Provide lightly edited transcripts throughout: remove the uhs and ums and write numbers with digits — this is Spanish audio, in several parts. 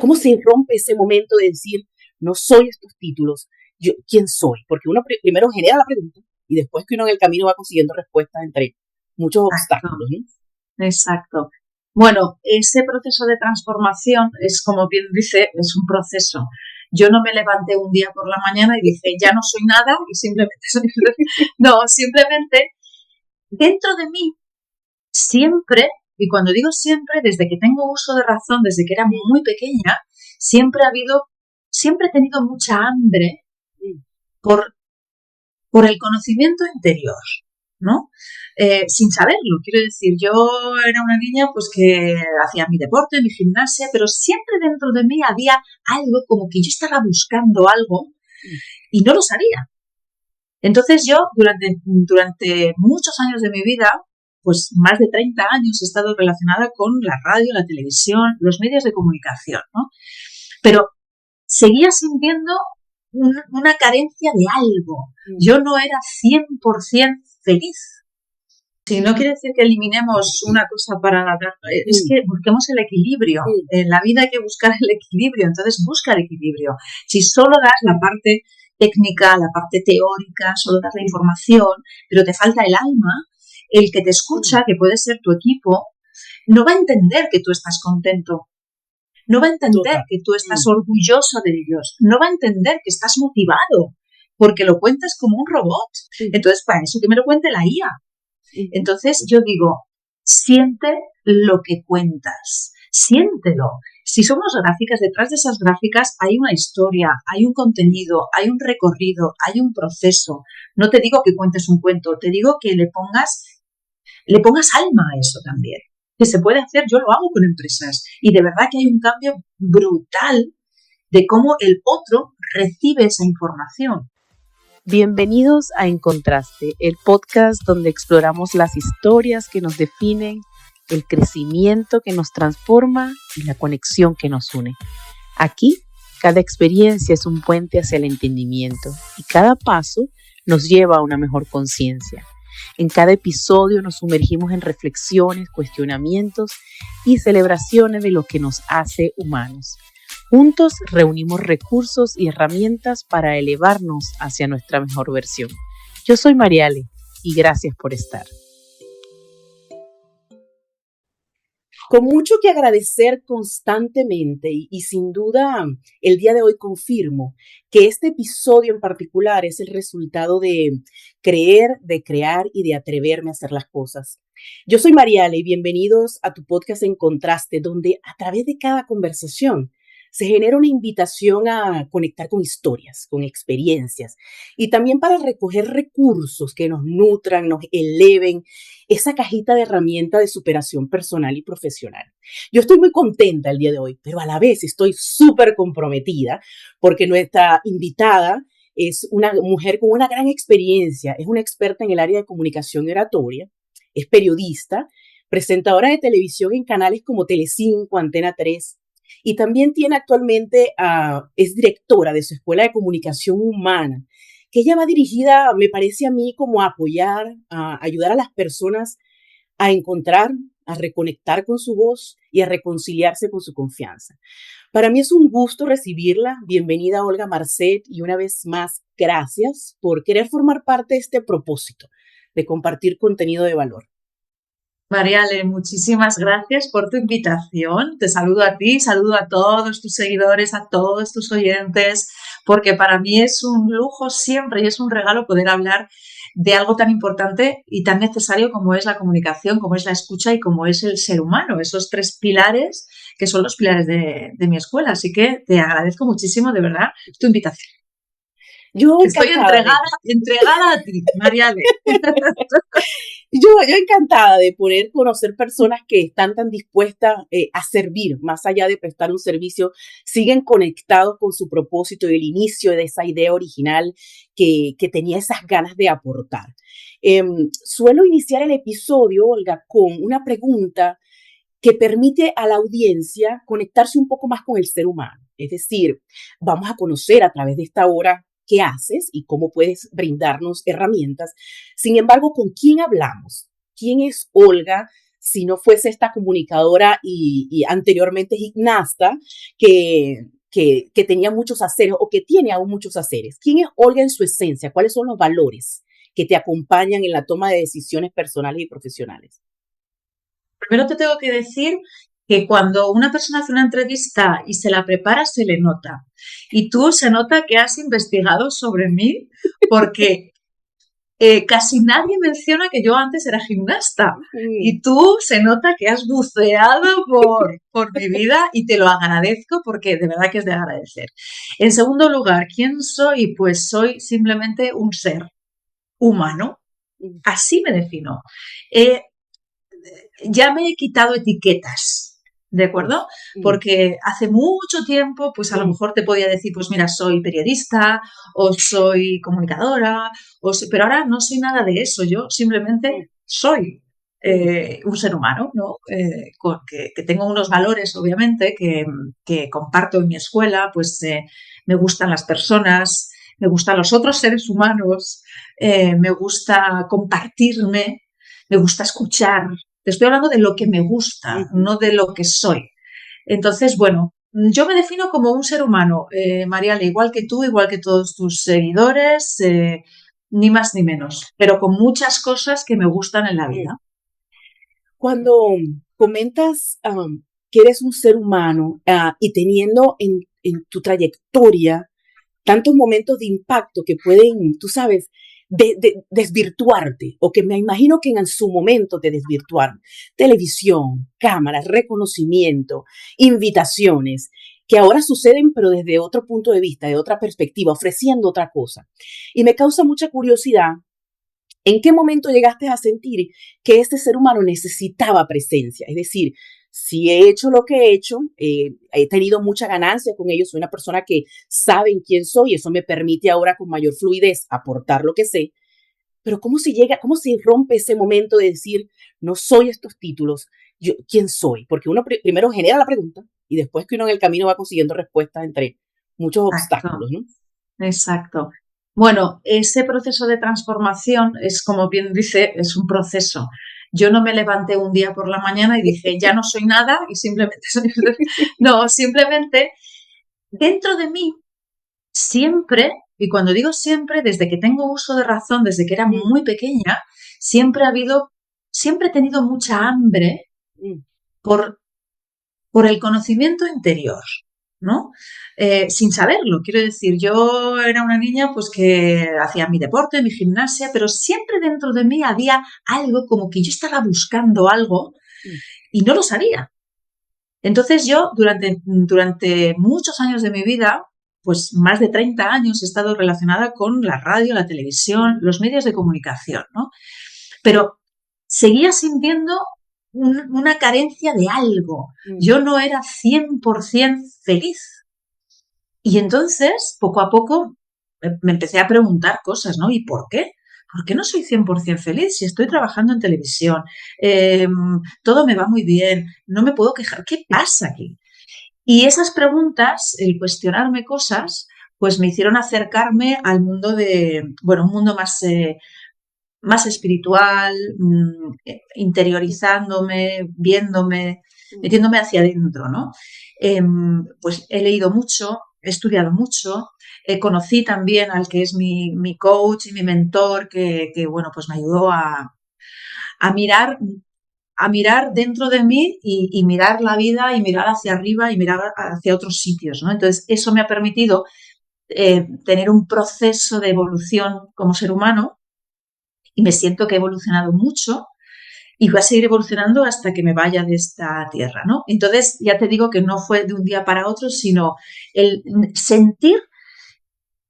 ¿Cómo se rompe ese momento de decir, no soy estos títulos, yo, ¿quién soy? Porque uno primero genera la pregunta y después que uno en el camino va consiguiendo respuestas entre muchos Exacto, obstáculos, ¿no? exacto. Bueno, ese proceso de transformación es, como bien dice, es un proceso. Yo no me levanté un día por la mañana y dije, ya no soy nada y simplemente soy... No, simplemente dentro de mí siempre, y cuando digo siempre, desde que tengo uso de razón, desde que era muy pequeña, siempre he tenido mucha hambre por, por el conocimiento interior, ¿no? Sin saberlo, quiero decir, yo era una niña pues que hacía mi deporte, mi gimnasia, pero siempre dentro de mí había algo como que yo estaba buscando algo y no lo sabía. Entonces yo durante muchos años de mi vida, pues más de 30 años he estado relacionada con la radio, la televisión, los medios de comunicación, ¿no? Pero seguía sintiendo una carencia de algo. Yo no era 100% feliz. Si no quiere decir que eliminemos una cosa para la otra, es que busquemos el equilibrio. En la vida hay que buscar el equilibrio, entonces busca el equilibrio. Si solo das la parte técnica, la parte teórica, solo das la información, pero te falta el alma, el que te escucha, que puede ser tu equipo, no va a entender que tú estás contento. No va a entender que tú estás orgulloso de ellos. No va a entender que estás motivado, porque lo cuentas como un robot. Entonces, para eso que me lo cuente la IA. Entonces, yo digo, siente lo que cuentas. Siéntelo. Si somos gráficas, detrás de esas gráficas hay una historia, hay un contenido, hay un recorrido, hay un proceso. No te digo que cuentes un cuento, te digo que le pongas alma a eso también. Que se puede hacer, yo lo hago con empresas y de verdad que hay un cambio brutal de cómo el otro recibe esa información. Bienvenidos a En Contraste, el podcast donde exploramos las historias que nos definen, el crecimiento que nos transforma y la conexión que nos une. Aquí, cada experiencia es un puente hacia el entendimiento y cada paso nos lleva a una mejor conciencia. En cada episodio nos sumergimos en reflexiones, cuestionamientos y celebraciones de lo que nos hace humanos. Juntos reunimos recursos y herramientas para elevarnos hacia nuestra mejor versión. Yo soy Mariale y gracias por estar. Con mucho que agradecer constantemente y sin duda el día de hoy confirmo que este episodio en particular es el resultado de creer, de crear y de atreverme a hacer las cosas. Yo soy Mariale y bienvenidos a tu podcast En Contraste, donde a través de cada conversación se genera una invitación a conectar con historias, con experiencias y también para recoger recursos que nos nutran, nos eleven esa cajita de herramientas de superación personal y profesional. Yo estoy muy contenta el día de hoy, pero a la vez estoy súper comprometida porque nuestra invitada es una mujer con una gran experiencia, es una experta en el área de comunicación y oratoria, es periodista, presentadora de televisión en canales como Telecinco, Antena 3, y también tiene actualmente, es directora de su Escuela de Comunicación Humana, que ella va dirigida, me parece a mí, como a apoyar, a ayudar a las personas a encontrar, a reconectar con su voz y a reconciliarse con su confianza. Para mí es un gusto recibirla. Bienvenida, Olga Marcet, y una vez más, gracias por querer formar parte de este propósito de compartir contenido de valor. Mariale, muchísimas gracias por tu invitación. Te saludo a ti, saludo a todos tus seguidores, a todos tus oyentes, porque para mí es un lujo siempre y es un regalo poder hablar de algo tan importante y tan necesario como es la comunicación, como es la escucha y como es el ser humano, esos tres pilares que son los pilares de mi escuela. Así que te agradezco muchísimo, de verdad, tu invitación. Yo estoy entregada a ti, Mariale. Yo encantada de poder conocer personas que están tan dispuestas a servir, más allá de prestar un servicio, siguen conectados con su propósito y el inicio de esa idea original que tenía esas ganas de aportar. Suelo iniciar el episodio, Olga, con una pregunta que permite a la audiencia conectarse un poco más con el ser humano. Es decir, vamos a conocer a través de esta hora qué haces y cómo puedes brindarnos herramientas. Sin embargo, ¿con quién hablamos? ¿Quién es Olga si no fuese esta comunicadora y anteriormente gimnasta que tenía muchos haceres o que tiene aún muchos haceres? ¿Quién es Olga en su esencia? ¿Cuáles son los valores que te acompañan en la toma de decisiones personales y profesionales? Primero te tengo que decir que cuando una persona hace una entrevista y se la prepara, se le nota. Y tú se nota que has investigado sobre mí porque casi nadie menciona que yo antes era gimnasta. Y tú se nota que has buceado por mi vida y te lo agradezco porque de verdad que es de agradecer. En segundo lugar, ¿quién soy? Pues soy simplemente un ser humano. Así me defino. Ya me he quitado etiquetas, ¿de acuerdo? Porque hace mucho tiempo, pues a lo mejor te podía decir, pues mira, soy periodista o soy comunicadora, pero ahora no soy nada de eso, yo simplemente soy un ser humano, ¿no? Que tengo unos valores, obviamente, que comparto en mi escuela, pues me gustan las personas, me gustan los otros seres humanos, me gusta compartirme, me gusta escuchar. Te estoy hablando de lo que me gusta, no de lo que soy. Entonces, bueno, yo me defino como un ser humano, Mariale, igual que tú, igual que todos tus seguidores, ni más ni menos, pero con muchas cosas que me gustan en la vida. Cuando comentas que eres un ser humano y teniendo en tu trayectoria tantos momentos de impacto que pueden, tú sabes, desvirtuarte, o que me imagino que en su momento te desvirtuaron. Televisión, cámaras, reconocimiento, invitaciones, que ahora suceden, pero desde otro punto de vista, de otra perspectiva, ofreciendo otra cosa. Y me causa mucha curiosidad. ¿En qué momento llegaste a sentir que este ser humano necesitaba presencia? Es decir, si he hecho lo que he hecho, he tenido mucha ganancia con ellos, soy una persona que sabe quién soy, eso me permite ahora con mayor fluidez aportar lo que sé, pero ¿cómo se rompe ese momento de decir, no soy estos títulos, yo, ¿quién soy? Porque uno primero genera la pregunta y después que uno en el camino va consiguiendo respuestas entre muchos obstáculos, ¿no? Exacto. Bueno, ese proceso de transformación es, como bien dice, es un proceso. Yo no me levanté un día por la mañana y dije, ya no soy nada y simplemente soy... No, simplemente dentro de mí siempre, y cuando digo siempre, desde que tengo uso de razón, desde que era muy pequeña, siempre he tenido mucha hambre por el conocimiento interior, ¿no? Sin saberlo, quiero decir, yo era una niña pues que hacía mi deporte, mi gimnasia, pero siempre dentro de mí había algo como que yo estaba buscando algo y no lo sabía. Entonces yo durante muchos años de mi vida, pues más de 30 años he estado relacionada con la radio, la televisión, los medios de comunicación, ¿no? Pero seguía sintiendo una carencia de algo. Yo no era 100% feliz. Y entonces, poco a poco, me empecé a preguntar cosas, ¿no? ¿Y por qué? ¿Por qué no soy 100% feliz si estoy trabajando en televisión? Todo me va muy bien, no me puedo quejar. ¿Qué pasa aquí? Y esas preguntas, el cuestionarme cosas, pues me hicieron acercarme al mundo un mundo más espiritual, interiorizándome, viéndome, metiéndome hacia adentro, ¿no? Pues he leído mucho, he estudiado mucho, conocí también al que es mi coach y mi mentor, que bueno, pues me ayudó a mirar dentro de mí y mirar la vida y mirar hacia arriba y mirar hacia otros sitios, ¿no? Entonces, eso me ha permitido tener un proceso de evolución como ser humano. Y me siento que he evolucionado mucho y voy a seguir evolucionando hasta que me vaya de esta tierra, ¿no? Entonces, ya te digo que no fue de un día para otro, sino el sentir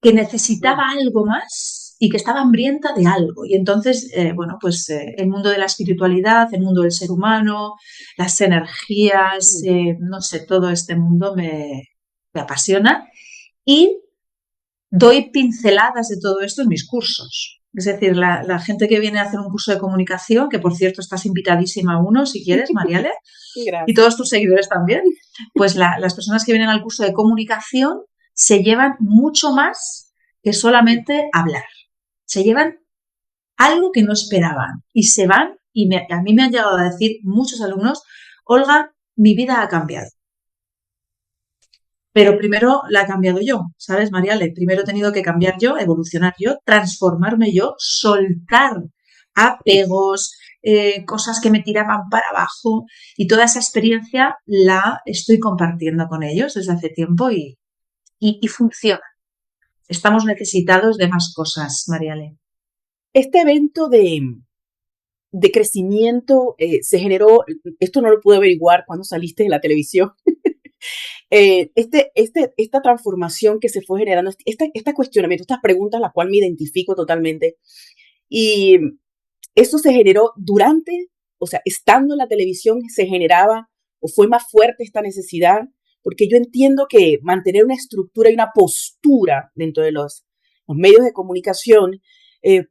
que necesitaba algo más y que estaba hambrienta de algo. Y entonces, el mundo de la espiritualidad, el mundo del ser humano, las energías, no sé, todo este mundo me apasiona y doy pinceladas de todo esto en mis cursos. Es decir, la gente que viene a hacer un curso de comunicación, que por cierto estás invitadísima a uno si quieres, Mariale, y todos tus seguidores también, pues las personas que vienen al curso de comunicación se llevan mucho más que solamente hablar. Se llevan algo que no esperaban y se van y a mí me han llegado a decir muchos alumnos, Olga, mi vida ha cambiado. Pero primero la he cambiado yo, ¿sabes, Mariale? Primero he tenido que cambiar yo, evolucionar yo, transformarme yo, soltar apegos, cosas que me tiraban para abajo, y toda esa experiencia la estoy compartiendo con ellos desde hace tiempo y funciona. Estamos necesitados de más cosas, Mariale. Este evento de crecimiento se generó, esto no lo pude averiguar cuando saliste de la televisión, esta transformación que se fue generando, este cuestionamiento, estas preguntas, las cuales me identifico totalmente, y eso se generó durante, o sea, estando en la televisión se generaba o fue más fuerte esta necesidad, porque yo entiendo que mantener una estructura y una postura dentro de los medios de comunicación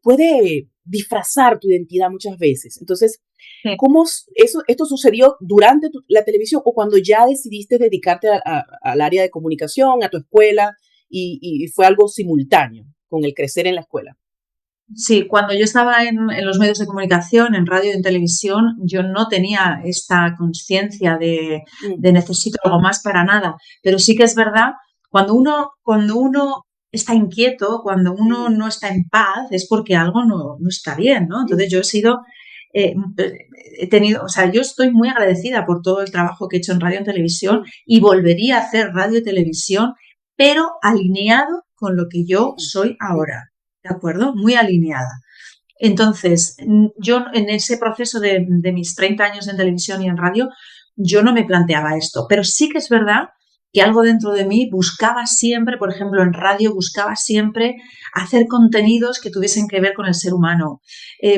puede disfrazar tu identidad muchas veces. Entonces, Sí. ¿cómo esto sucedió durante la televisión o cuando ya decidiste dedicarte al área de comunicación, a tu escuela, y fue algo simultáneo con el crecer en la escuela? Sí, cuando yo estaba en los medios de comunicación, en radio y en televisión, yo no tenía esta conciencia de necesito algo más para nada. Pero sí que es verdad, cuando uno está inquieto, cuando uno no está en paz, es porque algo no está bien, ¿no? Entonces yo he tenido, o sea, yo estoy muy agradecida por todo el trabajo que he hecho en radio y en televisión y volvería a hacer radio y televisión, pero alineado con lo que yo soy ahora. ¿De acuerdo? Muy alineada. Entonces, yo en ese proceso de mis 30 años en televisión y en radio, yo no me planteaba esto, pero sí que es verdad que algo dentro de mí buscaba siempre, por ejemplo, en radio, buscaba siempre hacer contenidos que tuviesen que ver con el ser humano,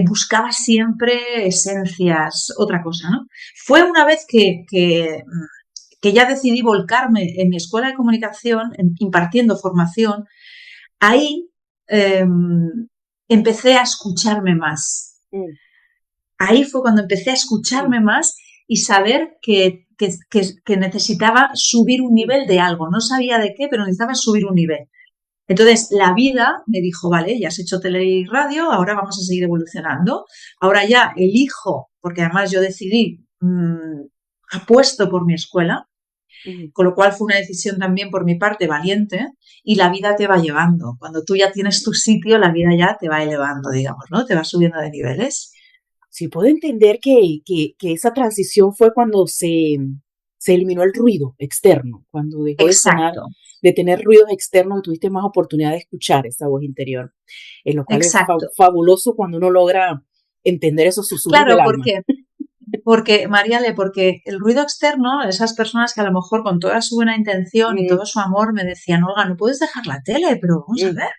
buscaba siempre esencias, otra cosa, ¿no? Fue una vez que ya decidí volcarme en mi escuela de comunicación, impartiendo formación, ahí empecé a escucharme más. Ahí fue cuando empecé a escucharme más y saber que necesitaba subir un nivel de algo. No sabía de qué, pero necesitaba subir un nivel. Entonces, la vida me dijo, vale, ya has hecho tele y radio, ahora vamos a seguir evolucionando. Ahora ya elijo, porque además yo decidí, apuesto por mi escuela, con lo cual fue una decisión también por mi parte valiente, y la vida te va llevando. Cuando tú ya tienes tu sitio, la vida ya te va elevando, digamos, ¿no? Te va subiendo de niveles. Sí, puedo entender que esa transición fue cuando se eliminó el ruido externo, cuando dejó de sonar, Exacto, de tener ruidos externos y tuviste más oportunidad de escuchar esa voz interior, en lo cual es exacto. fabuloso cuando uno logra entender esos susurros del Claro, alma. Mariale, porque el ruido externo, esas personas que a lo mejor con toda su buena intención y todo su amor me decían, Olga, no puedes dejar la tele, pero vamos a ver,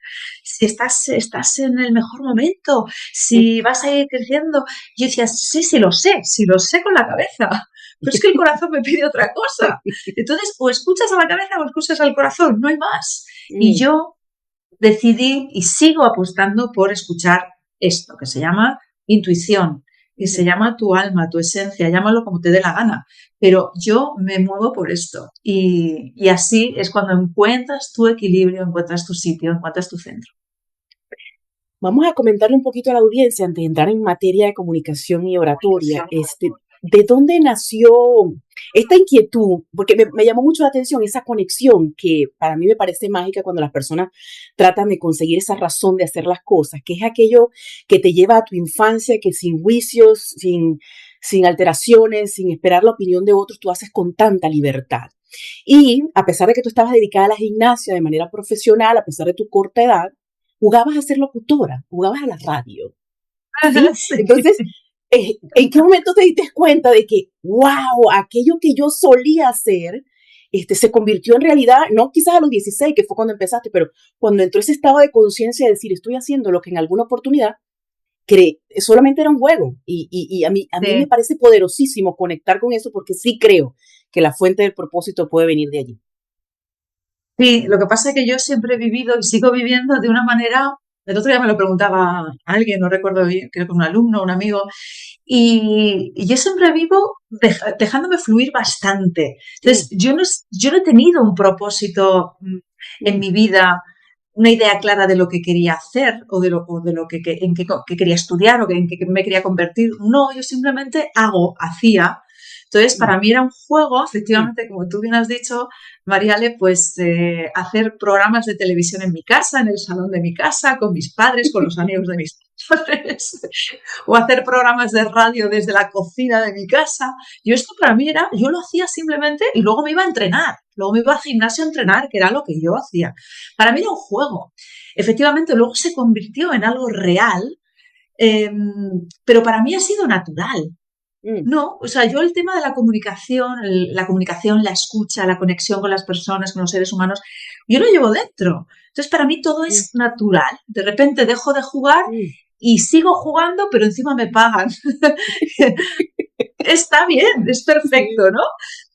si estás en el mejor momento, si vas a ir creciendo. Yo decía, sí lo sé con la cabeza, pero es que el corazón me pide otra cosa. Entonces, o escuchas a la cabeza o escuchas al corazón, no hay más. Y yo decidí y sigo apostando por escuchar esto, que se llama intuición, que se llama tu alma, tu esencia, llámalo como te dé la gana, pero yo me muevo por esto, y así es cuando encuentras tu equilibrio, encuentras tu sitio, encuentras tu centro. Vamos a comentarle un poquito a la audiencia antes de entrar en materia de comunicación y oratoria, ¿de dónde nació esta inquietud? Porque me llamó mucho la atención esa conexión que para mí me parece mágica cuando las personas tratan de conseguir esa razón de hacer las cosas, que es aquello que te lleva a tu infancia, que sin juicios, sin alteraciones, sin esperar la opinión de otros, tú haces con tanta libertad. Y a pesar de que tú estabas dedicada a la gimnasia de manera profesional, a pesar de tu corta edad, jugabas a ser locutora, jugabas a la radio. ¿Sí? Sí. Entonces, ¿en qué momento te diste cuenta de que, wow, aquello que yo solía hacer, se convirtió en realidad, no quizás a los 16, que fue cuando empezaste, pero cuando entró ese estado de conciencia de decir, estoy haciendo lo que en alguna oportunidad solamente era un juego. Y a mí me parece poderosísimo conectar con eso porque sí creo que la fuente del propósito puede venir de allí. Sí, lo que pasa es que yo siempre he vivido y sigo viviendo de una manera, el otro día me lo preguntaba alguien, no recuerdo bien, creo que un alumno, un amigo, y yo siempre vivo dejándome fluir bastante. Entonces, yo no he tenido un propósito en mi vida una idea clara de lo que quería hacer o de lo que quería estudiar o en qué me quería convertir. No, yo simplemente hacía. Entonces, para mí era un juego, efectivamente, como tú bien has dicho, Mariale, pues hacer programas de televisión en mi casa, en el salón de mi casa, con mis padres, con los amigos de mis padres, o hacer programas de radio desde la cocina de mi casa. Yo esto para mí yo lo hacía simplemente y luego me iba a entrenar, luego me iba al gimnasio a entrenar, que era lo que yo hacía. Para mí era un juego. Efectivamente, luego se convirtió en algo real, pero para mí ha sido natural. No, o sea, yo el tema de la comunicación, la escucha, la conexión con las personas, con los seres humanos, yo lo llevo dentro. Entonces, para mí todo es natural. De repente dejo de jugar y sigo jugando, pero encima me pagan. Está bien, es perfecto, ¿no?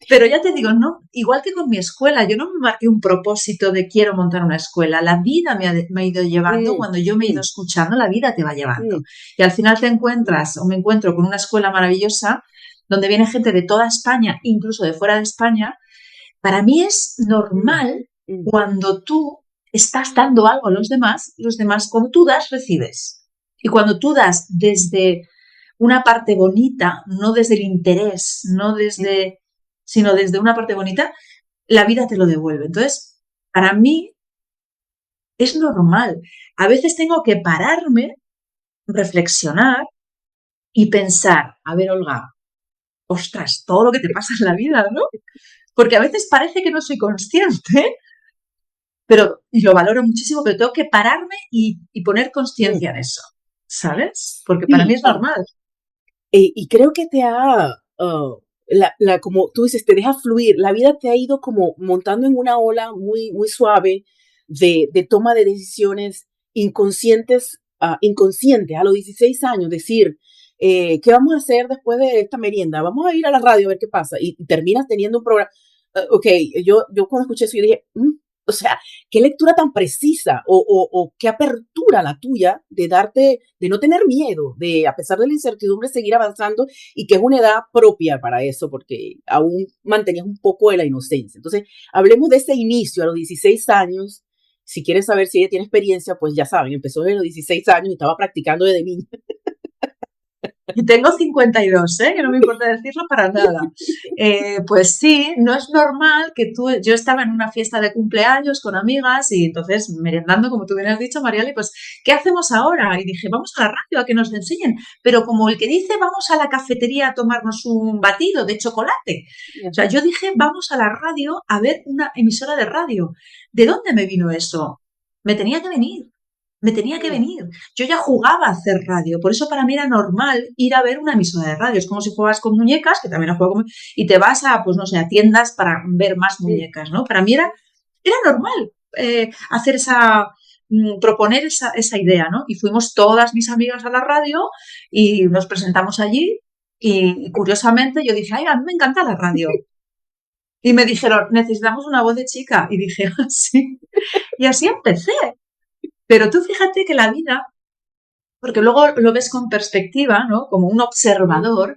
Pero ya te digo, no, igual que con mi escuela, yo no me marqué un propósito de quiero montar una escuela. La vida me ha ido llevando, cuando yo me he ido escuchando, la vida te va llevando. Y al final me encuentro con una escuela maravillosa donde viene gente de toda España, incluso de fuera de España. Para mí es normal cuando tú estás dando algo a los demás, cuando tú das, recibes. Y cuando tú das desde una parte bonita, no desde el interés, sino desde una parte bonita, la vida te lo devuelve. Entonces, para mí es normal. A veces tengo que pararme, reflexionar y pensar, a ver, Olga, ostras, todo lo que te pasa en la vida, ¿no? Porque a veces parece que no soy consciente, y lo valoro muchísimo, pero tengo que pararme y poner consciencia en eso, ¿sabes? Porque para mí es normal. Y creo que te ha, como tú dices, te deja fluir. La vida te ha ido como montando en una ola muy, muy suave de toma de decisiones inconscientes a los 16 años. Decir, ¿qué vamos a hacer después de esta merienda? Vamos a ir a la radio a ver qué pasa. Y terminas teniendo un programa. Ok, yo cuando escuché eso, yo dije, o sea, qué lectura tan precisa o qué apertura la tuya de no tener miedo, de a pesar de la incertidumbre seguir avanzando y que es una edad propia para eso porque aún mantenías un poco de la inocencia. Entonces, hablemos de ese inicio a los 16 años. Si quieres saber si ella tiene experiencia, pues ya saben, empezó desde los 16 años y estaba practicando desde niña. Y tengo 52, que no me importa decirlo para nada. Pues sí, no es normal que yo estaba en una fiesta de cumpleaños con amigas y entonces merendando, como tú bien has dicho, Mariale, pues, ¿qué hacemos ahora? Y dije, vamos a la radio a que nos enseñen. Pero como el que dice, vamos a la cafetería a tomarnos un batido de chocolate. O sea, yo dije, vamos a la radio a ver una emisora de radio. ¿De dónde me vino eso? Me tenía que venir. Yo ya jugaba a hacer radio, por eso para mí era normal ir a ver una emisora de radio. Es como si juegas con muñecas, que también he jugado y te vas a, pues no sé, a tiendas para ver más muñecas, ¿no? Para mí era normal hacer proponer esa idea, ¿no? Y fuimos todas mis amigas a la radio y nos presentamos allí y curiosamente yo dije, ay, a mí me encanta la radio. Y me dijeron, necesitamos una voz de chica. Y dije, sí. Y así empecé. Pero tú fíjate que la vida, porque luego lo ves con perspectiva, ¿no? Como un observador,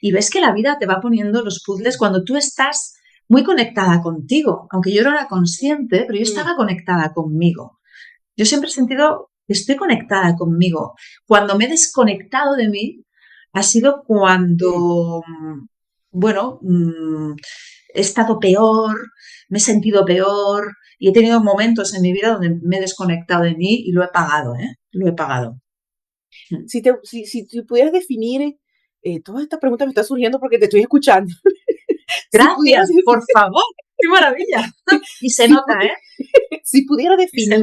y ves que la vida te va poniendo los puzzles cuando tú estás muy conectada contigo. Aunque yo no era consciente, pero yo estaba conectada conmigo. Yo siempre he sentido que estoy conectada conmigo. Cuando me he desconectado de mí, ha sido cuando, bueno, he estado peor, me he sentido peor y he tenido momentos en mi vida donde me he desconectado de mí y lo he pagado, Lo he pagado. Si pudieras definir, toda esta pregunta me está surgiendo porque te estoy escuchando. Gracias, por favor. ¡Qué maravilla! Y se nota, Si pudiera definir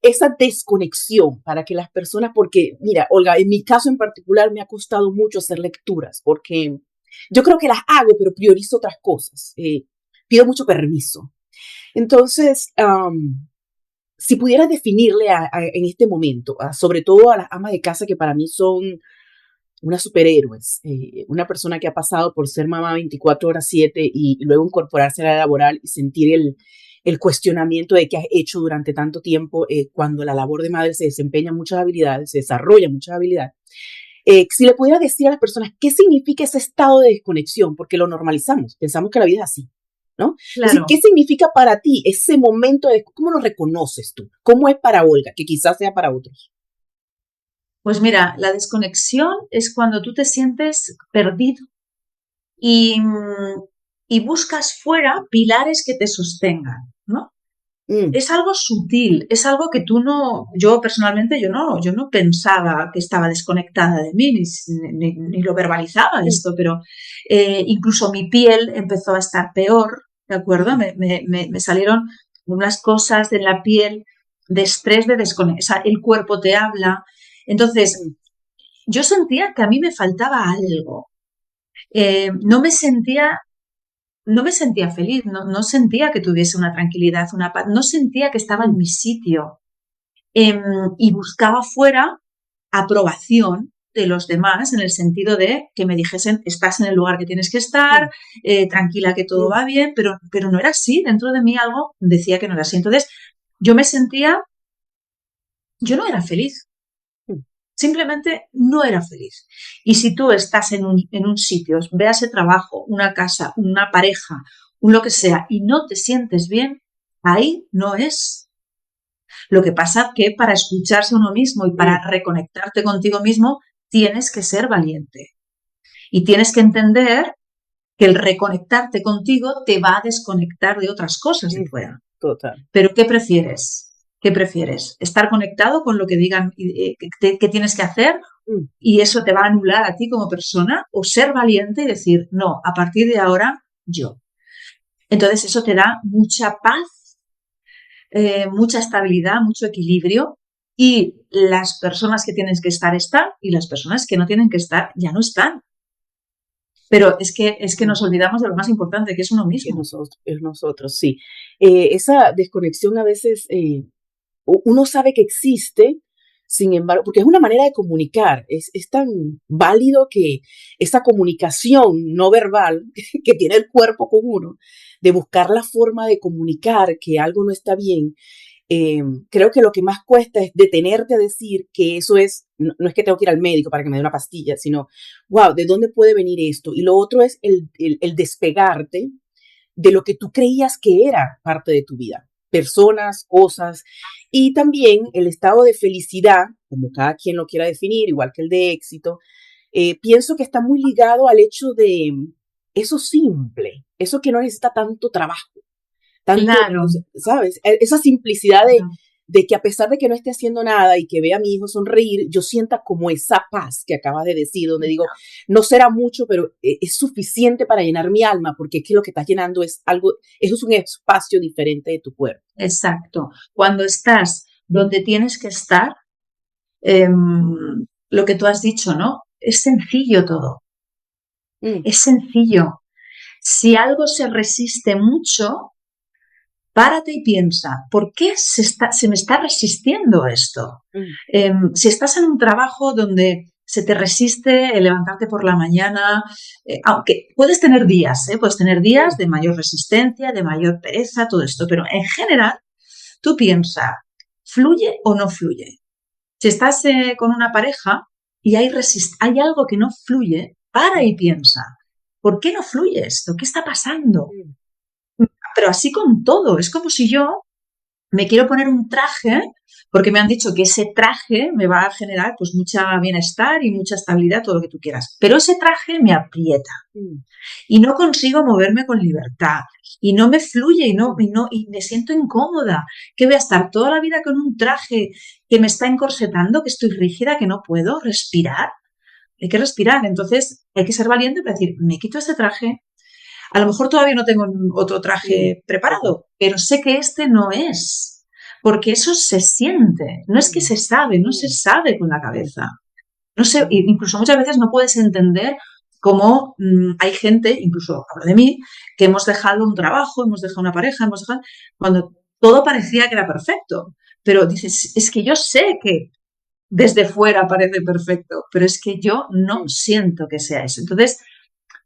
esa desconexión para que las personas, porque mira, Olga, en mi caso en particular me ha costado mucho hacer lecturas porque yo creo que las hago, pero priorizo otras cosas. Pido mucho permiso. Entonces, si pudieras definirle en este momento, sobre todo a las amas de casa que para mí son unas superhéroes, una persona que ha pasado por ser mamá 24/7 y luego incorporarse a la laboral y sentir el cuestionamiento de qué has hecho durante tanto tiempo, cuando la labor de madre se desempeña muchas habilidades, se desarrolla muchas habilidades. Si le pudiera decir a las personas qué significa ese estado de desconexión, porque lo normalizamos, pensamos que la vida es así. ¿no? Entonces, claro. ¿qué significa para ti ese momento? ¿Cómo lo reconoces tú? ¿Cómo es para Olga? Que quizás sea para otros. Pues mira, la desconexión es cuando tú te sientes perdido y, y buscas fuera pilares que te sostengan, ¿no? Mm, Es algo sutil, es algo que tú no, yo personalmente, yo no pensaba que estaba desconectada de mí, ni lo verbalizaba mm, esto, pero incluso mi piel empezó a estar peor, ¿de acuerdo? mm, Me salieron unas cosas en la piel de estrés, de desconexión, o sea, el cuerpo te habla. Entonces, mm, yo sentía que a mí me faltaba algo. No me sentía no me sentía feliz, no sentía que tuviese una tranquilidad, una paz, no sentía que estaba en mm, mi sitio eh, y buscaba fuera aprobación de los demás en el sentido de que me dijesen estás en el lugar que tienes que estar, mm, tranquila que todo mm, va bien, pero no era así, dentro de mí algo decía que no era así. Entonces yo me sentía, yo no era feliz, mm, simplemente no era feliz. Y si tú estás en un sitio, véase trabajo, una casa, una pareja, un lo que sea, y no te sientes bien, ahí no es. Lo que pasa que para escucharse a uno mismo y para mm, reconectarte contigo mismo, tienes que ser valiente. Y tienes que entender que el reconectarte contigo te va a desconectar de otras cosas de mm. fuera. Total. Pero ¿qué prefieres? ¿Qué prefieres? ¿Estar conectado con lo que digan que tienes que hacer Mm, y eso te va a anular a ti como persona? ¿O ser valiente y decir, no, a partir de ahora yo? Entonces eso te da mucha paz, mucha estabilidad, mucho equilibrio y las personas que tienes que estar están y las personas que no tienen que estar ya no están. Pero es que mm. nos olvidamos de lo más importante, que es uno Que mismo. nosotros, sí. Esa desconexión a veces uno sabe que existe, sin embargo, porque es una manera de comunicar, es tan válido que esa comunicación no verbal que tiene el cuerpo con uno, de buscar la forma de comunicar que algo no está bien, creo que lo que más cuesta es detenerte a decir que eso es, no es que tengo que ir al médico para que me dé una pastilla, sino, wow, ¿de dónde puede venir esto? Y lo otro es el despegarte de lo que tú creías que era parte de tu vida, personas, cosas, y también el estado de felicidad, como cada quien lo quiera definir, igual que el de éxito, pienso que está muy ligado al hecho de eso simple, eso que no necesita tanto trabajo, tanto, Claro, ¿sabes? Esa simplicidad claro. de que a pesar de que no esté haciendo nada y que vea a mi hijo sonreír, yo sienta como esa paz que acabas de decir, donde digo, no será mucho, pero es suficiente para llenar mi alma, porque es que lo que estás llenando es algo, eso es un espacio diferente de tu cuerpo. Exacto. Cuando estás donde tienes que estar, eh, lo que tú has dicho, ¿no? Es sencillo todo. Mm, Es sencillo. Si algo se resiste mucho, párate y piensa, ¿por qué se me está resistiendo esto? mm, Si estás en un trabajo donde se te resiste el levantarte por la mañana, aunque puedes tener días, puedes tener días mm, de mayor resistencia, de mayor pereza, todo esto, pero en general tú piensa, ¿fluye o no fluye? Si estás con una pareja y hay algo que no fluye, para mm, y piensa, ¿por qué no fluye esto? ¿Qué está pasando? mm, Pero así con todo, es como si yo me quiero poner un traje porque me han dicho que ese traje me va a generar pues mucha bienestar y mucha estabilidad, todo lo que tú quieras. Pero ese traje me aprieta mm, y no consigo moverme con libertad y no me fluye mm, y me siento incómoda, que voy a estar toda la vida con un traje que me está encorsetando, que estoy rígida, que no puedo respirar. Hay que respirar, entonces hay que ser valiente para decir, me quito este traje, a lo mejor todavía no tengo otro mm, traje total. preparado, pero sé que este no es, porque eso se siente, no es que Mm, se sabe, no se mm, sabe con la mm, cabeza. No sé, mm, incluso muchas veces no puedes entender cómo hay gente, incluso hablo de mí, que hemos dejado un trabajo, hemos dejado una pareja, hemos dejado, cuando todo parecía que era perfecto. Pero dices, es que yo sé que desde fuera parece perfecto, pero es que yo no mm, siento que sea eso. Entonces,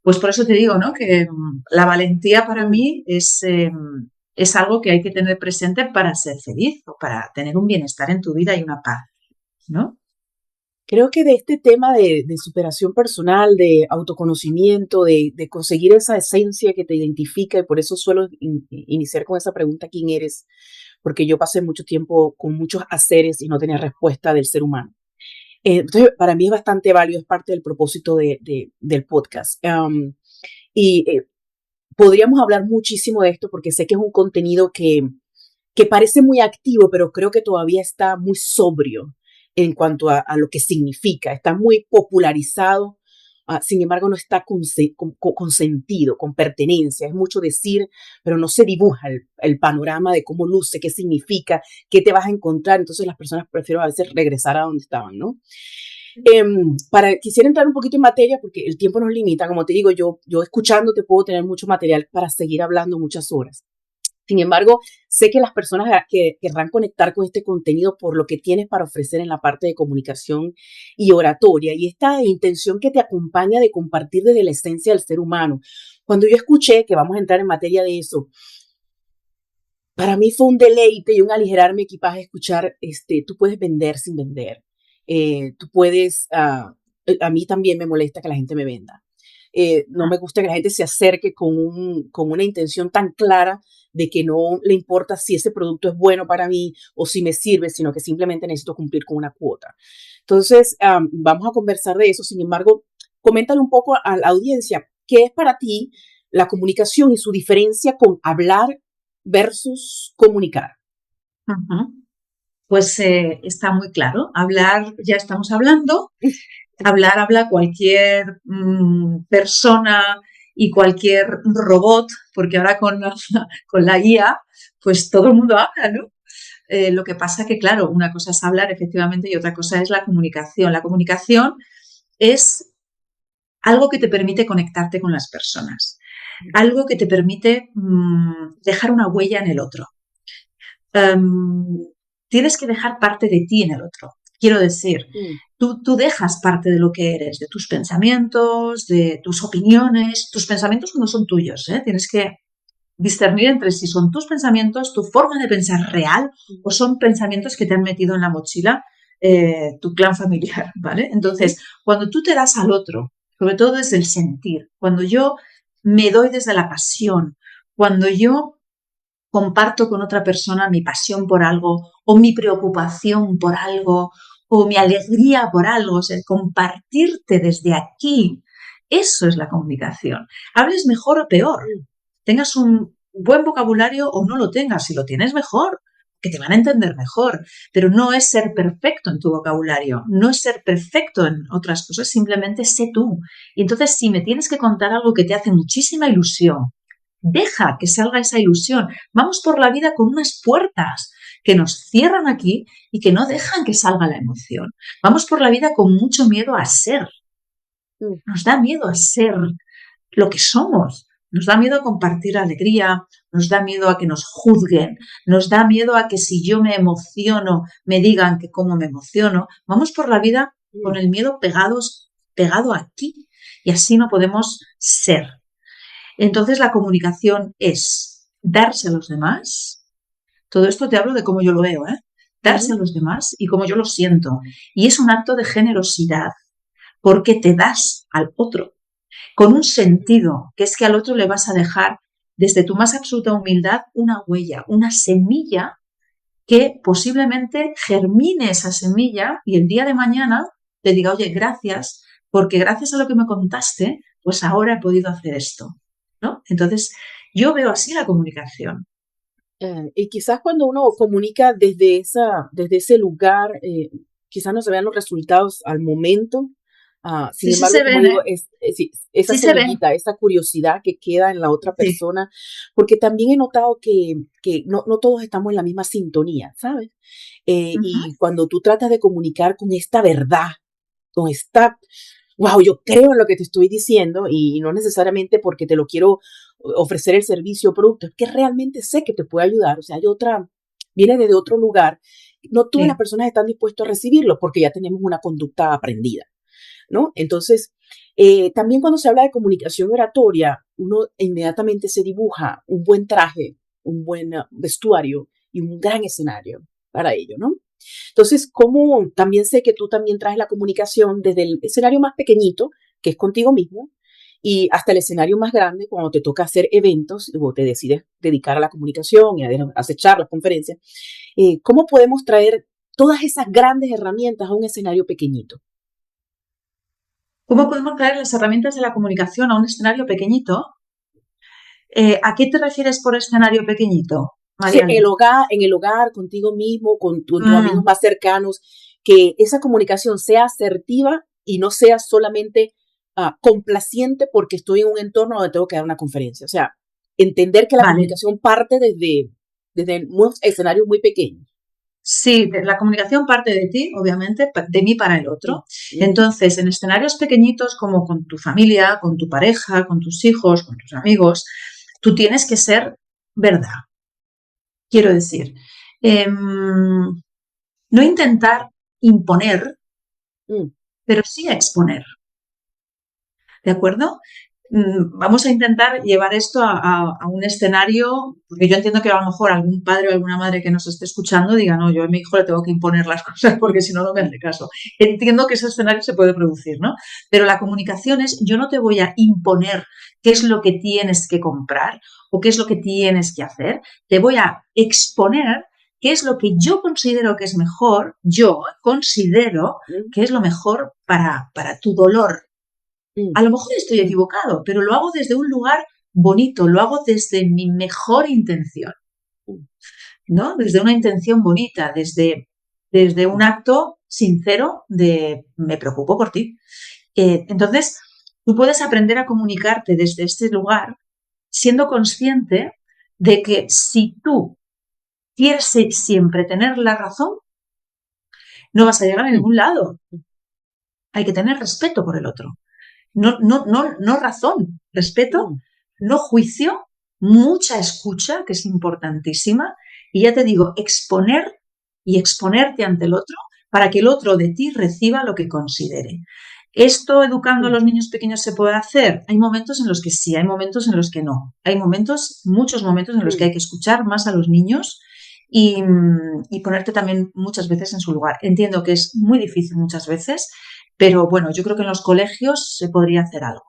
pues por eso te digo, ¿no? Que la valentía para mm. mí es algo que hay que tener presente para ser feliz o para tener un bienestar en tu vida y una paz, ¿no? Creo que de este tema de superación personal, de autoconocimiento, de conseguir esa esencia que te identifica, y por eso suelo iniciar con esa pregunta, ¿quién eres? Porque yo pasé mucho tiempo con muchos haceres y no tenía respuesta del ser humano. Entonces, para mí es bastante válido, es parte del propósito del podcast. Y podríamos hablar muchísimo de esto porque sé que es un contenido que parece muy activo, pero creo que todavía está muy sobrio en cuanto a lo que significa. Está muy popularizado, sin embargo no está con sentido, con pertenencia. Es mucho decir, pero no se dibuja el panorama de cómo luce, qué significa, qué te vas a encontrar. Entonces las personas prefieren a veces regresar a donde estaban, ¿no? Quisiera entrar un poquito en materia porque el tiempo nos limita. Como te digo, yo escuchándote puedo tener mucho material para seguir hablando muchas horas. Sin embargo, sé que las personas que querrán conectar con este contenido por lo que tienes para ofrecer en la parte de comunicación y oratoria y esta intención que te acompaña de compartir desde la esencia del ser humano. Cuando yo escuché que vamos a entrar en materia de eso, para mí fue un deleite y un aligerar mi equipaje escuchar, tú puedes vender sin vender. Tú puedes, a mí también me molesta que la gente me venda. No me gusta que la gente se acerque con una intención tan clara de que no le importa si ese producto es bueno para mí o si me sirve, sino que simplemente necesito cumplir con una cuota. Entonces, vamos a conversar de eso. Sin embargo, coméntale un poco a la audiencia, ¿qué es para ti la comunicación y su diferencia con hablar versus comunicar? Ujú. Pues está muy claro. Hablar, ya estamos hablando. Habla cualquier persona y cualquier robot, porque ahora con la IA, pues todo el mundo habla, ¿no? Lo que pasa que, claro, una cosa es hablar efectivamente y otra cosa es la comunicación. La comunicación es algo que te permite conectarte con las personas, algo que te permite dejar una huella en el otro. Tienes que dejar parte de ti en el otro. Quiero decir, tú dejas parte de lo que eres, de tus pensamientos, de tus opiniones. Tus pensamientos no son tuyos, ¿eh? Tienes que discernir entre si son tus pensamientos, tu forma de pensar real o son pensamientos que te han metido en la mochila tu clan familiar, ¿vale? Entonces, cuando tú te das al otro, sobre todo desde el sentir, cuando yo me doy desde la pasión, cuando yo comparto con otra persona mi pasión por algo o mi preocupación por algo o mi alegría por algo, o sea, compartirte desde aquí, eso es la comunicación. Hables mejor o peor, tengas un buen vocabulario o no lo tengas, si lo tienes mejor, que te van a entender mejor, pero no es ser perfecto en tu vocabulario, no es ser perfecto en otras cosas, simplemente sé tú. Y entonces, si me tienes que contar algo que te hace muchísima ilusión, deja que salga esa ilusión. Vamos por la vida con unas puertas que nos cierran aquí y que no dejan que salga la emoción. Vamos por la vida con mucho miedo a ser. Nos da miedo a ser lo que somos. Nos da miedo a compartir alegría, nos da miedo a que nos juzguen, nos da miedo a que si yo me emociono, me digan que cómo me emociono. Vamos por la vida con el miedo pegado aquí y así no podemos ser. Entonces la comunicación es darse a los demás. Todo esto te hablo de cómo yo lo veo, ¿eh? Darse a los demás y cómo yo lo siento. Y es un acto de generosidad porque te das al otro con un sentido, que es que al otro le vas a dejar desde tu más absoluta humildad una huella, una semilla que posiblemente germine esa semilla y el día de mañana te diga, oye, gracias, porque gracias a lo que me contaste, pues ahora he podido hacer esto, ¿no? Entonces, yo veo así la comunicación. Y quizás cuando uno comunica desde ese lugar, quizás no se vean los resultados al momento. Sin Sí, sí embargo, se como ven, digo, ¿eh? sí, esa Sí se ven. semillita, esa curiosidad que queda en la otra Sí. persona, porque también he notado que no todos estamos en la misma sintonía, ¿sabes? Uh-huh. Y cuando tú tratas de comunicar con esta verdad, con esta, wow, yo creo en lo que te estoy diciendo y no necesariamente porque te lo quiero ofrecer el servicio o producto, es que realmente sé que te puede ayudar, o sea, hay otra, viene desde otro lugar. No todas las Sí. personas están dispuestas a recibirlo porque ya tenemos una conducta aprendida, ¿no? Entonces, también cuando se habla de comunicación oratoria, uno inmediatamente se dibuja un buen traje, un buen vestuario y un gran escenario para ello, ¿no? Entonces, como también sé que tú también traes la comunicación desde el escenario más pequeñito, que es contigo mismo, y hasta el escenario más grande, cuando te toca hacer eventos o te decides dedicar a la comunicación y a hacer charlas, conferencias, ¿cómo podemos traer todas esas grandes herramientas a un escenario pequeñito? ¿Cómo podemos traer las herramientas de la comunicación a un escenario pequeñito? ¿A qué te refieres por escenario pequeñito, Sí, Mariale? en el hogar, contigo mismo, con tus amigos Mm, más cercanos, que esa comunicación sea asertiva y no sea solamente complaciente porque estoy en un entorno donde tengo que dar una conferencia. O sea, entender que la vale. comunicación parte desde unos escenarios muy pequeños. Sí, la comunicación parte de ti, obviamente, de mí para el Mm, otro. ujú, Entonces, en escenarios pequeñitos como con tu familia, con tu pareja, con tus hijos, con tus amigos, tú tienes que ser verdad. Quiero decir, no intentar imponer, mm, pero sí exponer. ¿De acuerdo? Vamos a intentar llevar esto a un escenario, porque yo entiendo que a lo mejor algún padre o alguna madre que nos esté escuchando diga, no, yo a mi hijo le tengo que imponer las cosas porque mm, si no, no me hace caso. Entiendo que ese escenario se puede producir, ¿no? Pero la comunicación es, yo no te voy a imponer qué es lo que tienes que comprar o qué es lo que tienes que hacer, te voy a exponer qué es lo que yo considero que es mejor, yo considero mm, que es lo mejor para tu dolor. mm, A lo mejor estoy equivocado, pero lo hago desde un lugar bonito, lo hago desde mi mejor intención, mm, ¿no? Desde una intención bonita, desde un acto sincero de me preocupo por ti. Entonces, tú puedes aprender a comunicarte desde este lugar siendo consciente de que si tú quieres siempre tener la razón, no vas a llegar a mm, ningún lado. Hay que tener respeto por el otro. No razón, respeto, mm, no juicio, mucha escucha, que es importantísima, y ya te digo, exponer y exponerte ante el otro para que el otro de ti reciba lo que considere. ¿Esto educando a mm, los niños pequeños se puede hacer? Hay momentos en los que sí, hay momentos en los que no. Hay momentos, muchos momentos en los que mm. hay que escuchar más a los niños y ponerte también muchas veces en su lugar. Entiendo que es muy difícil muchas veces, pero bueno, yo creo que en los colegios se podría hacer algo.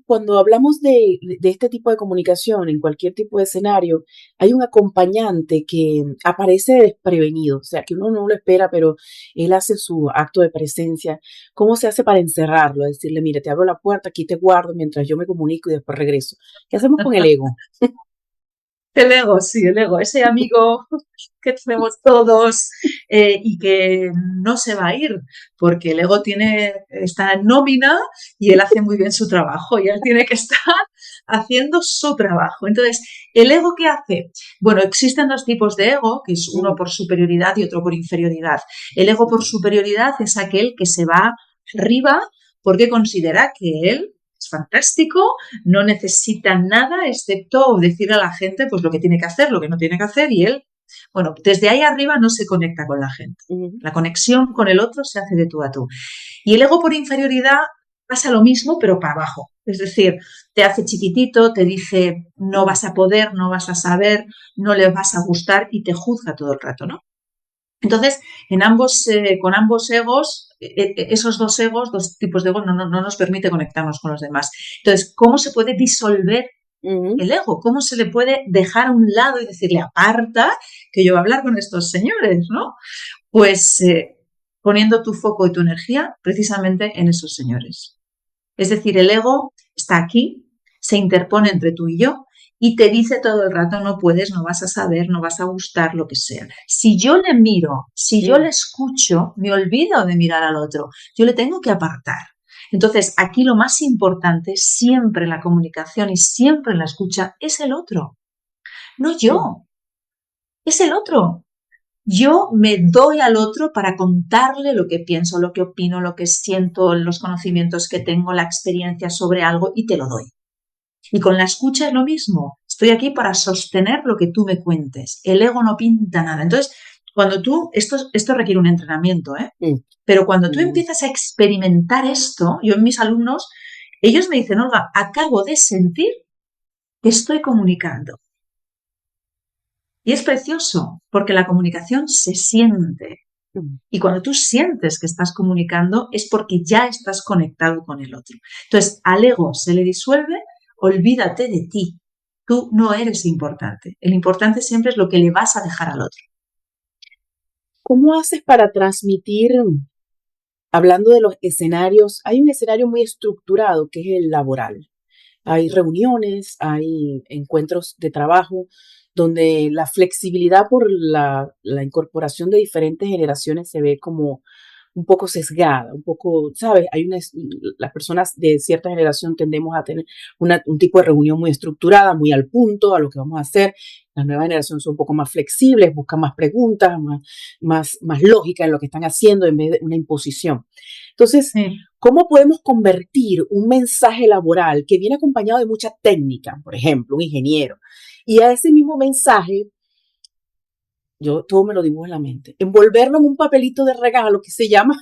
Cuando hablamos de este tipo de comunicación en cualquier tipo de escenario, hay un acompañante que aparece desprevenido, o sea, que uno no lo espera, pero él hace su acto de presencia. ¿Cómo se hace para encerrarlo? Decirle, mire, te abro la puerta, aquí te guardo mientras yo me comunico y después regreso. ¿Qué hacemos con el ego? El ego, sí, el ego, ese amigo que tenemos todos y que no se va a ir, porque el ego está en nómina y él hace muy bien su trabajo y él tiene que estar haciendo su trabajo. Entonces, ¿el ego qué hace? Bueno, existen dos tipos de ego, que es uno Mm, por superioridad y otro por inferioridad. El ego por superioridad es aquel que se va arriba porque considera que él es fantástico, no necesita nada excepto decirle a la gente pues lo que tiene que hacer, lo que no tiene que hacer y él, bueno, desde ahí arriba no se conecta con la gente. mm, La conexión con el otro se hace de tú a tú. Y el ego por inferioridad pasa lo mismo, pero para abajo. Es decir, te hace chiquitito, te dice no mm, vas a poder, no vas a saber, no le vas a gustar y te juzga todo el rato, ¿no? Entonces, con ambos egos, esos dos egos, dos tipos de egos, no nos permite conectarnos con los demás. Entonces, ¿cómo se puede disolver mm, el ego? ¿Cómo se le puede dejar a un lado y decirle, aparta, que yo voy a hablar con estos señores, ¿no? Pues poniendo tu foco y tu energía precisamente en esos señores. Es decir, el ego está aquí, se interpone entre tú y yo y te dice todo el rato, no puedes, no vas a saber, no vas a gustar, lo que sea. Si yo le miro, si yo mm. le escucho, me olvido de mirar al otro. Yo le tengo que apartar. Entonces, aquí lo más importante, siempre en la comunicación y siempre en la escucha, es el otro, no Mm, yo, es el otro. Yo me doy al otro para contarle lo que pienso, lo que opino, lo que siento, los conocimientos que tengo, la experiencia sobre algo y te lo doy. Y con la escucha es lo mismo. Estoy aquí para sostener lo que tú me cuentes. El ego no pinta nada. Entonces, esto requiere un entrenamiento, ¿eh? mm, Pero cuando tú mm. empiezas a experimentar esto, yo en mis alumnos, ellos me dicen, Olga, acabo de sentir que estoy comunicando. Y es precioso porque la comunicación se siente. Y cuando tú sientes que estás comunicando es porque ya estás conectado con el otro. Entonces, al ego se le disuelve, olvídate de ti. Tú no eres importante. El importante siempre es lo que le vas a dejar al otro. ¿Cómo haces para transmitir, hablando de los escenarios, hay un escenario muy estructurado que es el laboral? Hay reuniones, hay encuentros de trabajo donde la flexibilidad por la incorporación de diferentes generaciones se ve como un poco sesgada, un poco, ¿sabes? Las personas de cierta generación tendemos a tener un tipo de reunión muy estructurada, muy al punto, a lo que vamos a hacer. Las nuevas generaciones son un poco más flexibles, buscan más preguntas, más lógica en lo que están haciendo en vez de una imposición. Entonces, Sí. ¿cómo podemos convertir un mensaje laboral que viene acompañado de mucha técnica, por ejemplo, un ingeniero, y a ese mismo mensaje, yo todo me lo dibujo en la mente, envolverlo en un papelito de regalo que se llama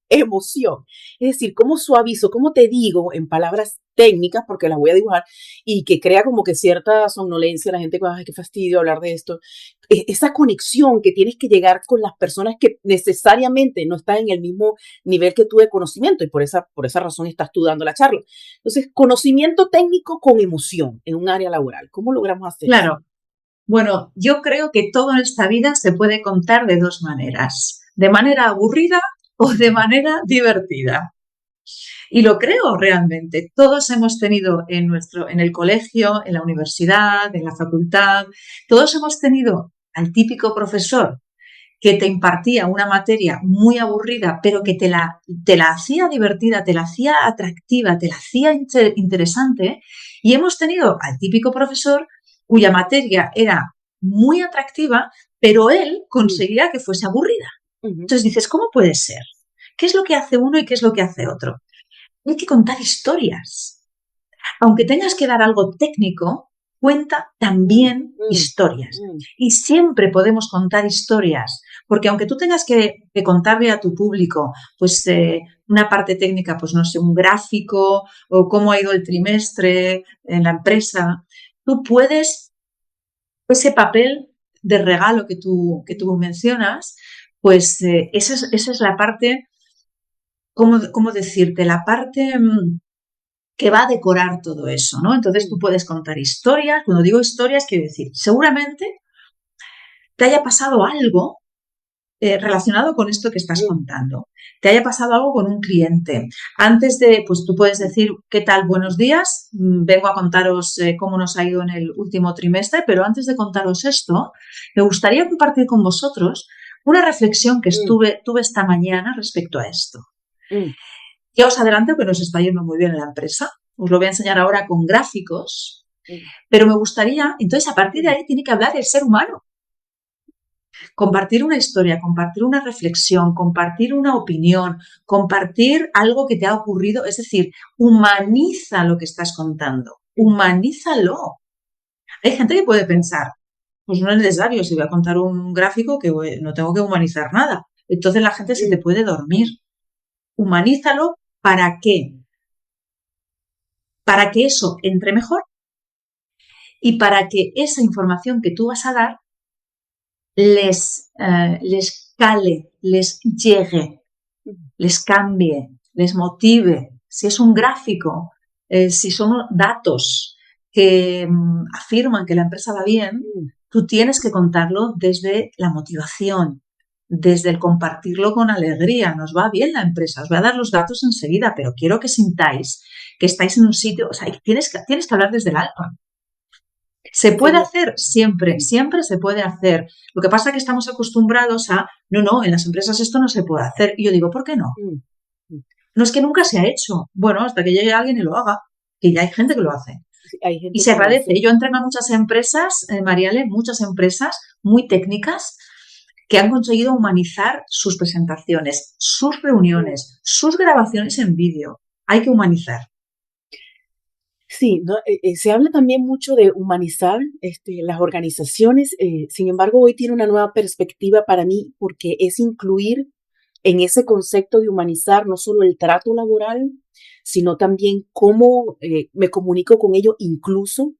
emoción? Es decir, cómo suavizo, cómo te digo en palabras técnicas, porque las voy a dibujar, y que crea como que cierta somnolencia, la gente, ay, qué fastidio hablar de esto. Esa conexión que tienes que llegar con las personas que necesariamente no están en el mismo nivel que tú de conocimiento, y por esa razón estás tú dando la charla. Entonces, conocimiento técnico con emoción en un área laboral. ¿Cómo logramos hacer eso? Claro. Bueno, yo creo que todo en esta vida se puede contar de dos maneras, de manera aburrida o de manera divertida. Y lo creo realmente. Todos hemos tenido en el colegio, en la universidad, en la facultad, todos hemos tenido al típico profesor que te impartía una materia muy aburrida, pero que te la hacía divertida, te la hacía atractiva, te la hacía interesante. Y hemos tenido al típico profesor cuya materia era muy atractiva, pero él conseguía que fuese aburrida. Uh-huh. Entonces dices, ¿cómo puede ser? ¿Qué es lo que hace uno y qué es lo que hace otro? Hay que contar historias. Aunque tengas que dar algo técnico, cuenta también historias. Y siempre podemos contar historias, porque aunque tú tengas que contarle a tu público, pues una parte técnica, pues no sé, un gráfico o cómo ha ido el trimestre en la empresa, tú puedes, ese papel de regalo que tú mencionas, pues esa es la parte, ¿cómo decirte? La parte que va a decorar todo eso, ¿no? Entonces tú puedes contar historias. Cuando digo historias, quiero decir, seguramente te haya pasado algo relacionado con esto que estás contando. Te haya pasado algo con un cliente. Antes de, pues tú puedes decir, ¿qué tal? Buenos días. Vengo a contaros cómo nos ha ido en el último trimestre, pero antes de contaros esto, me gustaría compartir con vosotros una reflexión que tuve esta mañana respecto a esto. Ya os adelanto que nos está yendo muy bien en la empresa. Os lo voy a enseñar ahora con gráficos, pero me gustaría, entonces a partir de ahí tiene que hablar el ser humano. Compartir una historia, compartir una reflexión, compartir una opinión, compartir algo que te ha ocurrido, es decir, humaniza lo que estás contando, humanízalo. Hay gente que puede pensar, pues no es necesario, si voy a contar un gráfico que no tengo que humanizar nada. Entonces la gente se te puede dormir. Humanízalo, ¿para qué? Para que eso entre mejor y para que esa información que tú vas a dar les cale, les llegue, les cambie, les motive. Si es un gráfico, si son datos que afirman que la empresa va bien, tú tienes que contarlo desde la motivación, desde el compartirlo con alegría. Nos va bien la empresa, os voy a dar los datos enseguida, pero quiero que sintáis que estáis en un sitio, o sea, tienes que hablar desde el alma. ¿Se puede hacer? Siempre, siempre se puede hacer. Lo que pasa es que estamos acostumbrados a, no, en las empresas esto no se puede hacer. Y yo digo, ¿por qué no? No es que nunca se ha hecho. Bueno, hasta que llegue alguien y lo haga, que ya hay gente que lo hace. Y se agradece. Yo entreno a muchas empresas, Mariale, muchas empresas muy técnicas que han conseguido humanizar sus presentaciones, sus reuniones, sus grabaciones en vídeo. Hay que humanizar. Sí, ¿no? Se habla también mucho de humanizar las organizaciones. Sin embargo, hoy tiene una nueva perspectiva para mí porque es incluir en ese concepto de humanizar no solo el trato laboral, sino también cómo me comunico con ellos incluso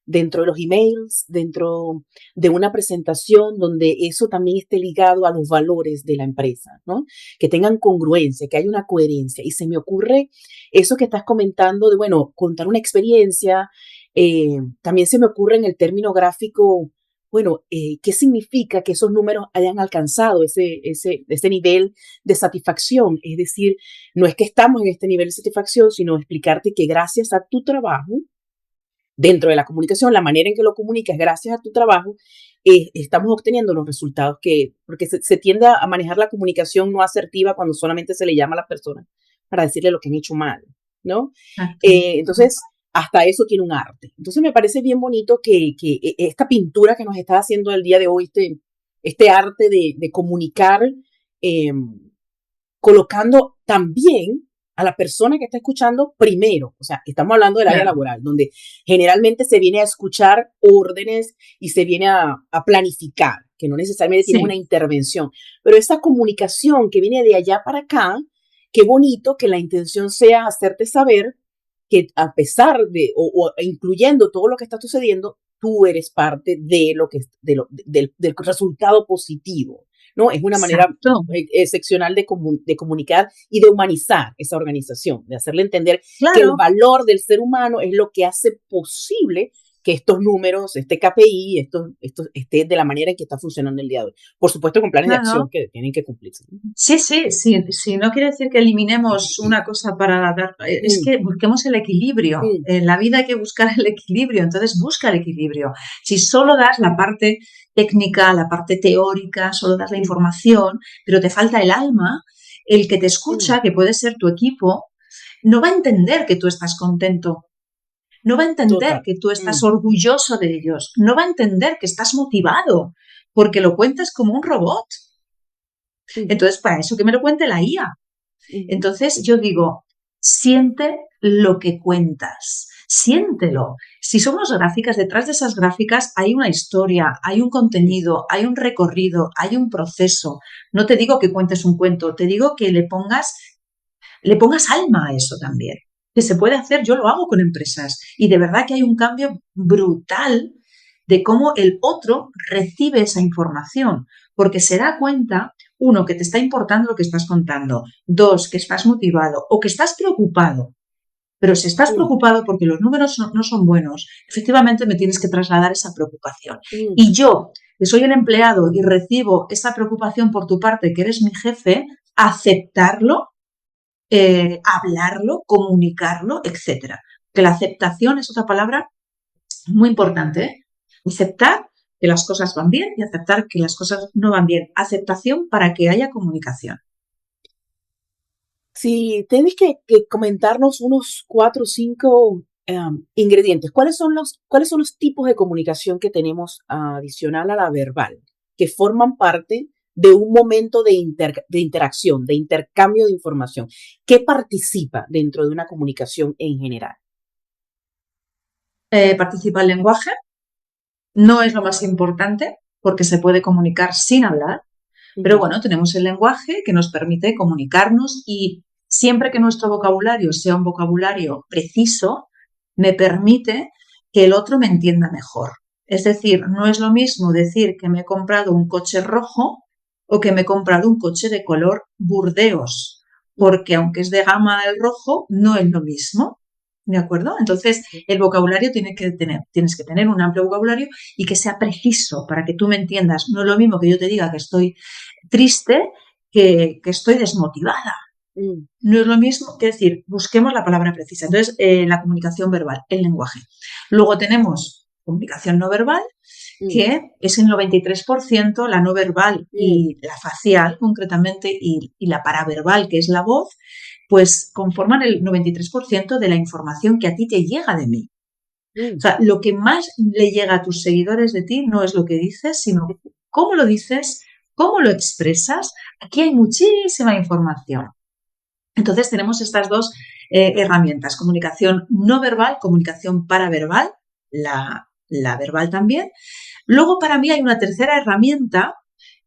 dentro de los emails, dentro de una presentación donde eso también esté ligado a los valores de la empresa, ¿no? Que tengan congruencia, que haya una coherencia. Y se me ocurre eso que estás comentando de, bueno, contar una experiencia. También se me ocurre en el término gráfico, bueno, ¿qué significa que esos números hayan alcanzado ese nivel de satisfacción? Es decir, no es que estamos en este nivel de satisfacción, sino explicarte que gracias a tu trabajo, dentro de la comunicación, la manera en que lo comunicas, gracias a tu trabajo, estamos obteniendo los resultados porque se tiende a manejar la comunicación no asertiva cuando solamente se le llama a la persona para decirle lo que han hecho mal, ¿no? Entonces, hasta eso tiene un arte. Entonces, me parece bien bonito que esta pintura que nos está haciendo el día de hoy, este arte de comunicar, colocando también a la persona que está escuchando primero. O sea, estamos hablando del área laboral, donde generalmente se viene a escuchar órdenes y se viene a planificar, que no necesariamente tiene una intervención. Pero esa comunicación que viene de allá para acá, qué bonito que la intención sea hacerte saber que a pesar de, o incluyendo todo lo que está sucediendo, tú eres parte de del resultado positivo. ¿No? Es una manera excepcional de comunicar y de humanizar esa organización, de hacerle entender que el valor del ser humano es lo que hace posible que estos números, este KPI, esto esté de la manera en que está funcionando el día de hoy. Por supuesto, con planes de acción que tienen que cumplirse. Sí, no quiere decir que eliminemos una cosa para dar, es que busquemos el equilibrio. En la vida hay que buscar el equilibrio, entonces busca el equilibrio. Si solo das la parte técnica, la parte teórica, solo das la información, pero te falta el alma, el que te escucha, que puede ser tu equipo, no va a entender que tú estás contento. No va a entender que tú estás orgulloso de ellos. No va a entender que estás motivado porque lo cuentas como un robot. Entonces, para eso que me lo cuente la IA. Entonces, yo digo, siente lo que cuentas. Siéntelo. Si somos gráficas, detrás de esas gráficas hay una historia, hay un contenido, hay un recorrido, hay un proceso. No te digo que cuentes un cuento, te digo que le pongas alma a eso también. Que se puede hacer, yo lo hago con empresas y de verdad que hay un cambio brutal de cómo el otro recibe esa información, porque se da cuenta, uno, que te está importando lo que estás contando, dos, que estás motivado o que estás preocupado. Pero si estás preocupado porque los números no son buenos, efectivamente me tienes que trasladar esa preocupación. Y yo, que soy el empleado y recibo esa preocupación por tu parte, que eres mi jefe, aceptarlo, hablarlo, comunicarlo, etcétera. Que la aceptación es otra palabra muy importante, ¿eh? Aceptar que las cosas van bien y aceptar que las cosas no van bien. Aceptación para que haya comunicación. Si tienes que comentarnos unos 4 o 5 ingredientes, ¿cuáles son los tipos de comunicación que tenemos adicional a la verbal, que forman parte de un momento de interacción, de intercambio de información? ¿Qué participa dentro de una comunicación en general? Participa el lenguaje. No es lo más importante porque se puede comunicar sin hablar, pero bueno, tenemos el lenguaje que nos permite comunicarnos y siempre que nuestro vocabulario sea un vocabulario preciso, me permite que el otro me entienda mejor. Es decir, no es lo mismo decir que me he comprado un coche rojo o que me he comprado un coche de color burdeos, porque aunque es de gama del rojo, no es lo mismo. ¿De acuerdo? Entonces, el vocabulario tienes que tener un amplio vocabulario y que sea preciso para que tú me entiendas. No es lo mismo que yo te diga que estoy triste que estoy desmotivada. No es lo mismo, que decir, busquemos la palabra precisa. Entonces, la comunicación verbal, el lenguaje. Luego tenemos comunicación no verbal, que es el 93%, la no verbal y la facial, concretamente, y la paraverbal, que es la voz, pues conforman el 93% de la información que a ti te llega de mí. O sea, lo que más le llega a tus seguidores de ti no es lo que dices, sino cómo lo dices, cómo lo expresas. Aquí hay muchísima información. Entonces tenemos estas dos herramientas, comunicación no verbal, comunicación paraverbal, la verbal también. Luego para mí hay una tercera herramienta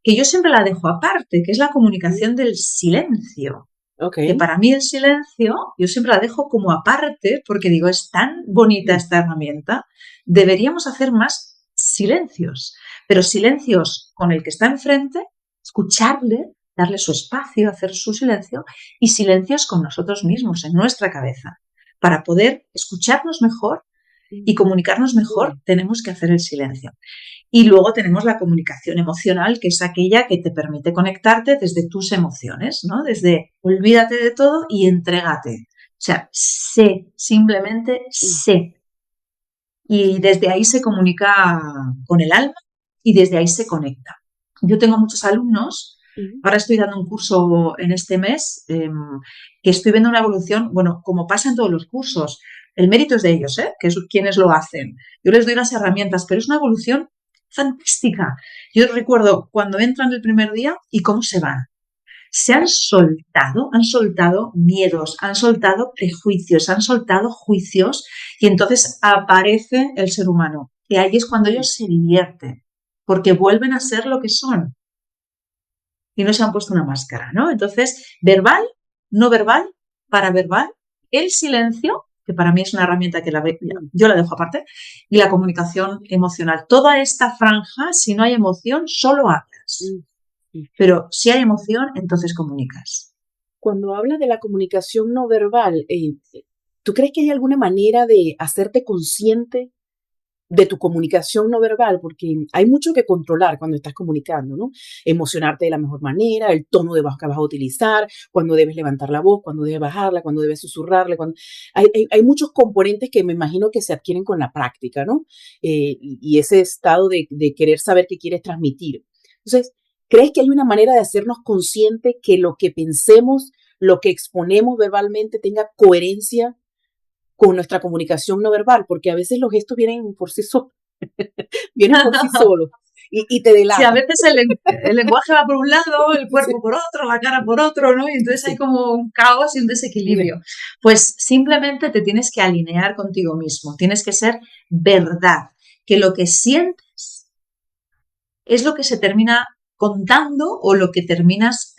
que yo siempre la dejo aparte, que es la comunicación del silencio. Ok. Que para mí el silencio, yo siempre la dejo como aparte, porque digo, es tan bonita esta herramienta, deberíamos hacer más silencios, pero silencios con el que está enfrente, escucharle, darle su espacio, hacer su silencio, y silencios con nosotros mismos, en nuestra cabeza. Para poder escucharnos mejor y comunicarnos mejor, tenemos que hacer el silencio. Y luego tenemos la comunicación emocional, que es aquella que te permite conectarte desde tus emociones, ¿no? Desde olvídate de todo y entrégate. O sea, sé, simplemente sé. Y desde ahí se comunica con el alma y desde ahí se conecta. Yo tengo muchos alumnos, ahora estoy dando un curso en este mes, que estoy viendo una evolución, bueno, como pasa en todos los cursos, el mérito es de ellos, que es quienes lo hacen. Yo les doy las herramientas, pero es una evolución fantástica. Yo recuerdo cuando entran el primer día y cómo se van. Se han soltado miedos, han soltado prejuicios, han soltado juicios y entonces aparece el ser humano. Y ahí es cuando ellos se divierten, porque vuelven a ser lo que son y no se han puesto una máscara, ¿no? Entonces, verbal, no verbal, paraverbal, el silencio, que para mí es una herramienta que yo la dejo aparte, y la comunicación emocional. Toda esta franja, si no hay emoción, solo hablas. Pero si hay emoción, entonces comunicas. Cuando hablas de la comunicación no verbal, ¿tú crees que hay alguna manera de hacerte consciente de tu comunicación no verbal? Porque hay mucho que controlar cuando estás comunicando, ¿no? Emocionarte de la mejor manera, el tono de voz que vas a utilizar, cuando debes levantar la voz, cuando debes bajarla, cuando debes susurrarle. Hay muchos componentes que me imagino que se adquieren con la práctica, ¿no? Y ese estado de querer saber qué quieres transmitir. Entonces, ¿crees que hay una manera de hacernos consciente que lo que pensemos, lo que exponemos verbalmente tenga coherencia con nuestra comunicación no verbal? Porque a veces los gestos vienen por sí solos, vienen por sí solos y te Sí, a delatan. veces el lenguaje va por un lado, el cuerpo por otro, la cara por otro, ¿no? Y entonces hay como un caos y un desequilibrio. Pues simplemente te tienes que alinear contigo mismo, tienes que ser verdad, que lo que sientes es lo que se termina contando o lo que terminas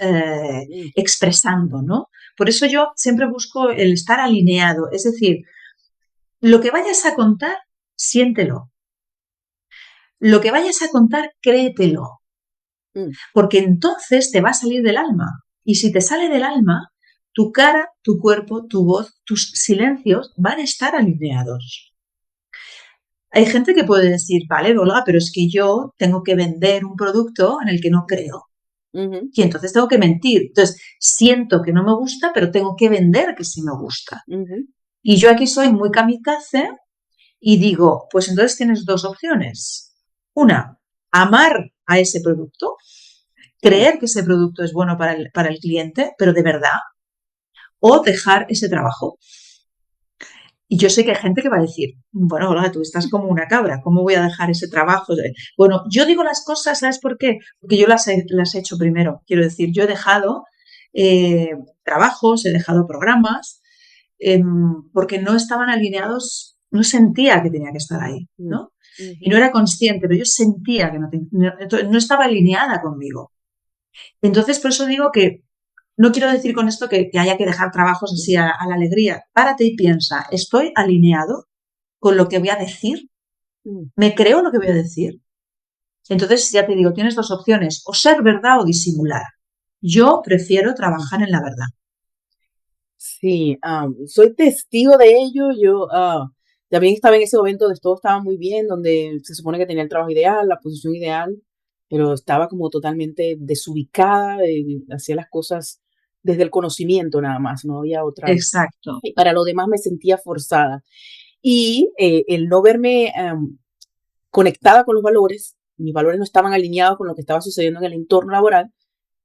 expresando, ¿no? Por eso yo siempre busco el estar alineado, es decir, lo que vayas a contar, siéntelo. Lo que vayas a contar, créetelo. Porque entonces te va a salir del alma. Y si te sale del alma, tu cara, tu cuerpo, tu voz, tus silencios van a estar alineados. Hay gente que puede decir, vale, Olga, pero es que yo tengo que vender un producto en el que no creo. Y entonces tengo que mentir. Entonces, siento que no me gusta, pero tengo que vender que sí me gusta. Y yo aquí soy muy kamikaze y digo, pues entonces tienes dos opciones. Una, amar a ese producto, creer que ese producto es bueno para el cliente, pero de verdad, o dejar ese trabajo. Y yo sé que hay gente que va a decir, bueno, Olga, tú estás como una cabra, ¿cómo voy a dejar ese trabajo? Bueno, yo digo las cosas, ¿sabes por qué? Porque yo las he hecho primero. Quiero decir, yo he dejado trabajos, he dejado programas, porque no estaban alineados, no sentía que tenía que estar ahí, ¿no? Y no era consciente, pero yo sentía que no estaba alineada conmigo. Entonces, por eso digo que no quiero decir con esto que haya que dejar trabajos así a la alegría. Párate y piensa, ¿estoy alineado con lo que voy a decir? ¿Me creo lo que voy a decir? Entonces, ya te digo, tienes dos opciones, o ser verdad o disimular. Yo prefiero trabajar en la verdad. Sí, soy testigo de ello. Yo también estaba en ese momento donde todo estaba muy bien, donde se supone que tenía el trabajo ideal, la posición ideal, pero estaba como totalmente desubicada, hacía las cosas desde el conocimiento nada más, no había otra. Exacto. Y para lo demás me sentía forzada. Y el no verme conectada con los valores, mis valores no estaban alineados con lo que estaba sucediendo en el entorno laboral,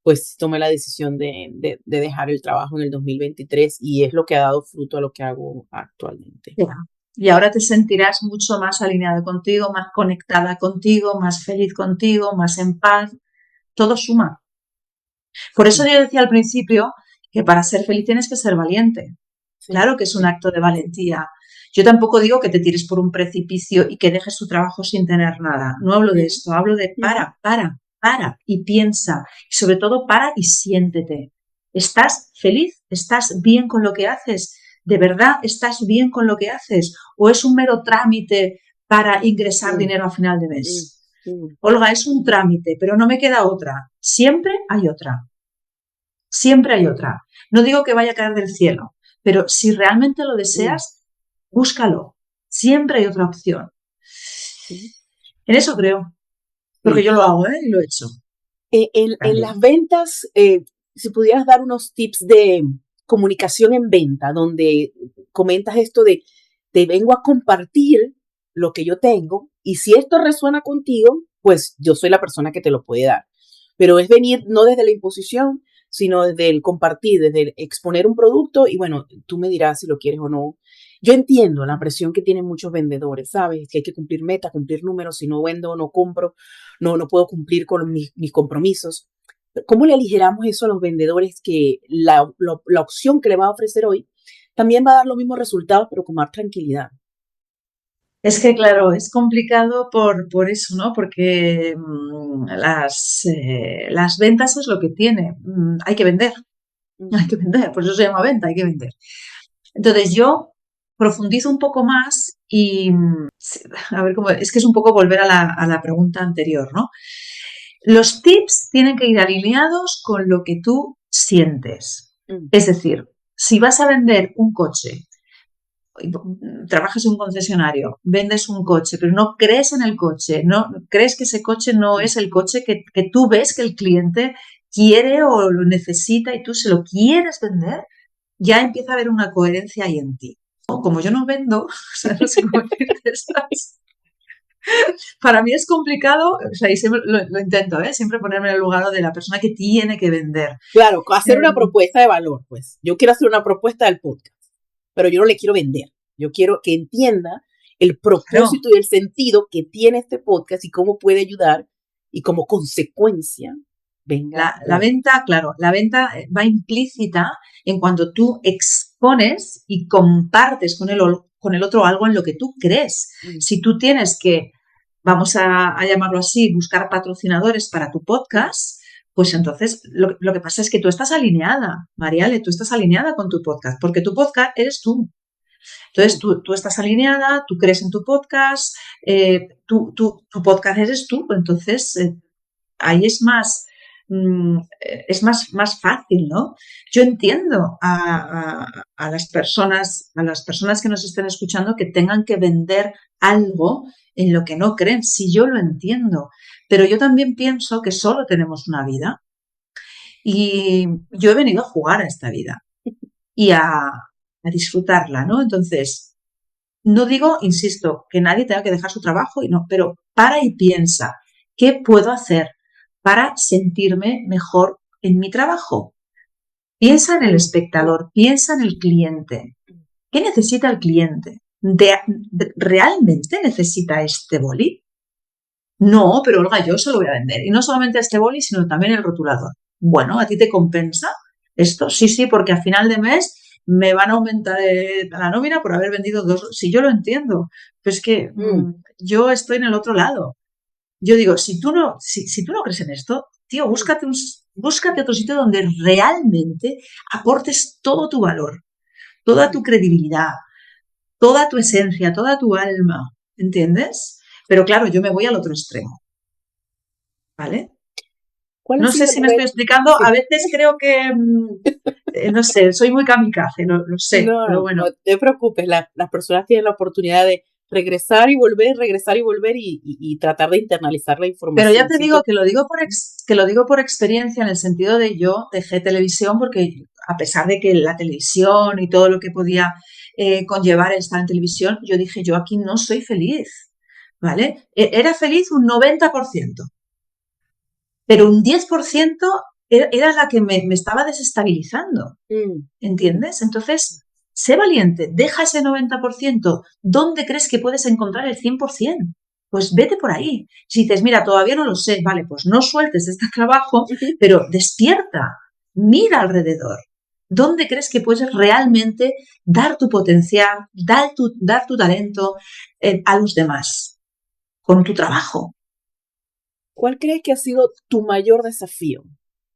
pues tomé la decisión de dejar el trabajo en el 2023 y es lo que ha dado fruto a lo que hago actualmente. Ya. Y ahora te sentirás mucho más alineada contigo, más conectada contigo, más feliz contigo, más en paz. Todo suma. Por eso yo decía al principio que para ser feliz tienes que ser valiente. Sí. Claro que es un acto de valentía. Yo tampoco digo que te tires por un precipicio y que dejes tu trabajo sin tener nada. No hablo de esto, hablo de para y piensa. Y sobre todo para y siéntete. ¿Estás feliz? ¿Estás bien con lo que haces? ¿De verdad estás bien con lo que haces? ¿O es un mero trámite para ingresar Mm, dinero a final de mm, mes? mm, Olga, es un trámite, pero no me queda otra. Siempre hay otra. Siempre hay otra. No digo que vaya a caer del cielo, pero si realmente lo mm, deseas, búscalo. Siempre hay otra opción. mm. En eso creo, porque Sí. yo lo hago, ¿eh? Y lo he hecho En también. las ventas, si pudieras dar unos tips de comunicación en venta, donde comentas esto de te vengo a compartir lo que yo tengo y si esto resuena contigo, pues yo soy la persona que te lo puede dar. Pero es venir no desde la imposición, sino desde el compartir, desde el exponer un producto y bueno, tú me dirás si lo quieres o no. Yo entiendo la presión que tienen muchos vendedores, ¿sabes? Que hay que cumplir metas, cumplir números, si no vendo, no compro, no puedo cumplir con mis compromisos. ¿Cómo le aligeramos eso a los vendedores que la opción que le va a ofrecer hoy también va a dar los mismos resultados, pero con más tranquilidad? Es que, claro, es complicado por eso, ¿no? Porque las ventas es lo que tiene. Hay que vender, Mm, hay que vender, por eso se llama venta, hay que vender. Entonces yo profundizo un poco más y, a ver cómo, es que es un poco volver a la pregunta anterior, ¿no? Los tips tienen que ir alineados con lo que tú sientes. mm, Es decir, si vas a vender un coche, trabajas en un concesionario, vendes un coche, pero no crees en el coche, no crees que ese coche no mm. es el coche que tú ves que el cliente quiere o lo necesita y tú se lo quieres vender, ya empieza a haber una coherencia ahí en ti. Como yo no vendo, o sea, no sé cómo decirte, ¿sabes? Para mí es complicado, o sea, y siempre lo intento, ¿eh? Siempre ponerme en el lugar de la persona que tiene que vender. Claro, hacer una Eh, propuesta de valor, pues. Yo quiero hacer una propuesta del podcast, pero yo no le quiero vender. Yo quiero que entienda el claro, propósito y el sentido que tiene este podcast y cómo puede ayudar y como consecuencia venga la hoy. venta, claro, la venta va implícita en cuando tú expones y compartes con el otro algo en lo que tú crees. Mm, Si tú tienes que, vamos a llamarlo así, buscar patrocinadores para tu mm, podcast, pues entonces lo que pasa es que tú estás alineada, Mariale, tú estás alineada con tu podcast, porque tu podcast eres tú. Entonces mm. tú estás alineada, tú crees en tu podcast, tu podcast eres tú, entonces ahí más fácil, ¿no? Yo entiendo a las personas que nos estén escuchando que tengan que vender algo en lo que no creen, si yo lo entiendo, pero yo también pienso que solo tenemos una vida y yo he venido a jugar a esta vida y a disfrutarla, ¿no? Entonces, no digo, insisto, que nadie tenga que dejar su trabajo, y no, pero para y piensa, ¿qué puedo hacer para sentirme mejor en mi trabajo? Piensa en el espectador, piensa en el cliente. ¿Qué necesita el cliente? ¿Realmente necesita este boli? No, pero Olga, yo se lo voy a vender. Y no solamente a este boli, sino también el rotulador. Bueno, ¿a ti te compensa esto? Sí, sí, porque a final de mes me van a aumentar la nómina por haber vendido dos. Si yo lo entiendo, pues que Mm, yo estoy en el otro lado. Yo digo, si tú no crees en esto, tío, mm, búscate otro sitio donde realmente aportes todo tu valor, toda mm. tu credibilidad, toda tu esencia, toda tu alma, ¿entiendes? Pero claro, yo me voy al otro extremo, ¿vale? ¿Cuál ha No sé sido el si me estoy reto? explicando. A Sí. veces creo que, no sé, soy muy kamikaze, lo sé, pero No, bueno. no te preocupes, las personas tienen la oportunidad de regresar y volver y tratar de internalizar la Pero ya información. te digo Siento, que que lo digo por experiencia en el sentido de yo dejé televisión porque a pesar de que la televisión y todo lo que podía conllevar el estar en televisión, yo dije, yo aquí no soy feliz, ¿vale? Era feliz un 90%, pero un 10% era la que me estaba desestabilizando. mm, ¿Entiendes? Entonces, sé valiente, deja ese 90%. ¿Dónde crees que puedes encontrar el 100%? Pues vete por ahí. Si dices, mira, todavía no lo sé, vale, pues no sueltes este trabajo, pero despierta, mira alrededor. ¿Dónde crees que puedes realmente dar tu potencial, dar tu talento a los demás con tu trabajo? ¿cuál crees que ha sido tu mayor desafío?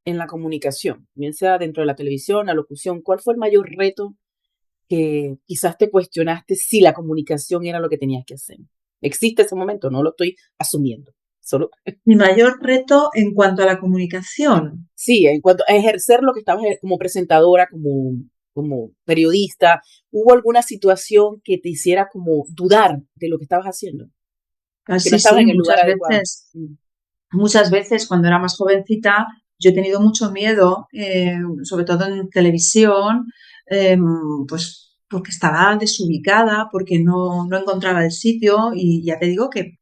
en la comunicación, bien sea dentro de la televisión, la locución, ¿cuál fue el mayor reto que quizás te cuestionaste si la comunicación era lo que tenías que hacer? ¿Existe ese momento? No lo estoy asumiendo. Solo, Mi mayor reto en cuanto a la comunicación. sí, en cuanto a ejercer lo que estabas como presentadora, como periodista, ¿hubo alguna situación que te hiciera como dudar de lo que estabas haciendo? Que no Sí, estabas sí, en el lugar adecuado. Mm, muchas veces cuando era más jovencita, yo he tenido mucho miedo, sobre todo en televisión, eh, pues porque estaba desubicada, porque no encontraba el sitio y ya te digo que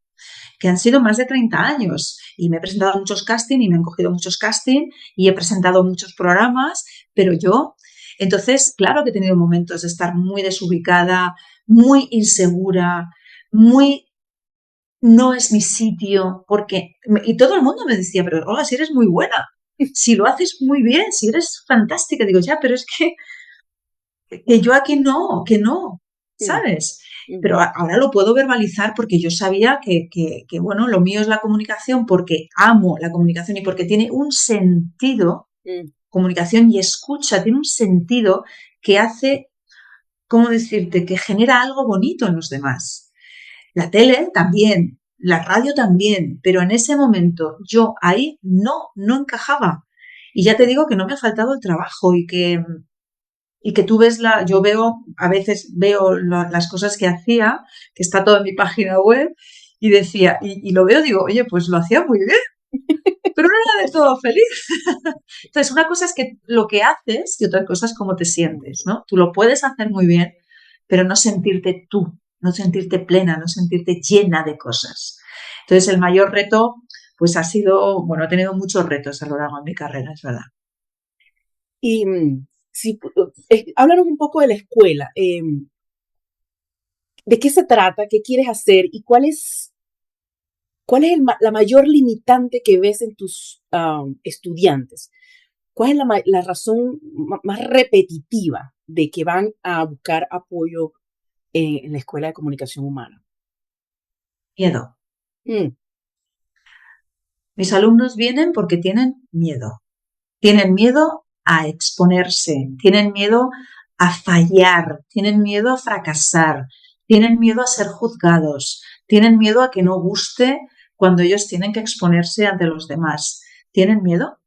han sido más de 30 años y me he presentado a muchos casting y me han cogido muchos casting y he presentado muchos programas, pero yo, entonces, claro que he tenido momentos de estar muy desubicada, muy insegura, muy no es mi sitio, porque, y todo el mundo me decía, pero Olga, si eres muy buena, si lo haces muy bien, si eres fantástica, digo, ya, pero es que yo aquí no, que no, mm, ¿sabes? mm, Pero ahora lo puedo verbalizar porque yo sabía bueno, lo mío es la comunicación porque amo la comunicación y porque tiene un sentido, mm, comunicación y escucha, tiene un sentido que hace, ¿cómo decirte?, que genera algo bonito en los demás. La tele también, la radio también, pero en ese momento yo ahí no encajaba. Y ya te digo que no me ha faltado el trabajo y que tú ves yo veo, a veces veo las cosas que hacía, que está todo en mi página web, y decía, y lo veo, digo, oye, pues lo hacía muy bien, pero no era de todo feliz. Entonces, una cosa es que lo que haces y otra cosa es cómo te sientes, ¿no? Tú lo puedes hacer muy bien, pero no sentirte tú, no sentirte plena, no sentirte llena de cosas. Entonces, el mayor reto, pues ha sido, bueno, he tenido muchos retos a lo largo de mi carrera, es verdad. Y si, háblanos un poco de la escuela. ¿De qué se trata? ¿Qué quieres hacer? ¿Y cuál es la mayor limitante que ves en tus estudiantes? ¿Cuál es la razón más repetitiva de que van a buscar apoyo en la Escuela de Comunicación Humana? Miedo. Mm, Mis alumnos vienen porque tienen miedo. Tienen miedo a exponerse, tienen miedo a fallar, tienen miedo a fracasar, tienen miedo a ser juzgados, tienen miedo a que no guste cuando ellos tienen que exponerse ante los demás. ¿Tienen miedo?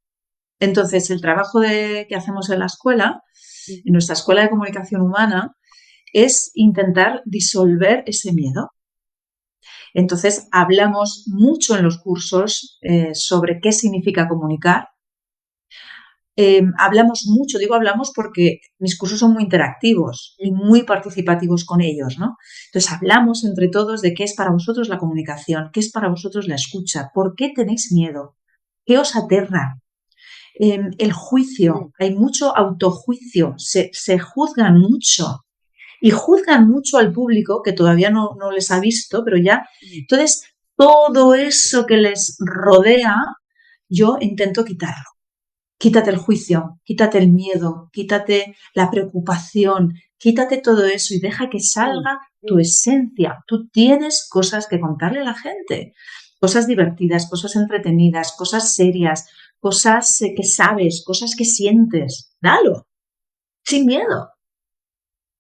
Entonces, el trabajo que hacemos en la escuela, en ujú, nuestra escuela de comunicación humana, es intentar disolver ese miedo. Entonces, hablamos mucho en los cursos sobre qué significa comunicar. Hablamos mucho, digo hablamos porque mis cursos son muy interactivos y ujú, muy participativos con ellos, ¿no? Entonces hablamos entre todos de qué es para vosotros la comunicación, qué es para vosotros la escucha, por qué tenéis miedo, qué os aterra. El juicio, mm, hay mucho autojuicio, se juzgan mucho y juzgan mucho al público que todavía no les ha visto, pero ya, mm, entonces todo eso que les rodea, yo intento quitarlo. Quítate el juicio, quítate el miedo, quítate la preocupación, quítate todo eso y deja que mm, salga tu mm, esencia. Tú tienes cosas que contarle a la gente, cosas divertidas, cosas entretenidas, cosas serias, cosas que sabes, cosas que sientes. Dalo, sin miedo.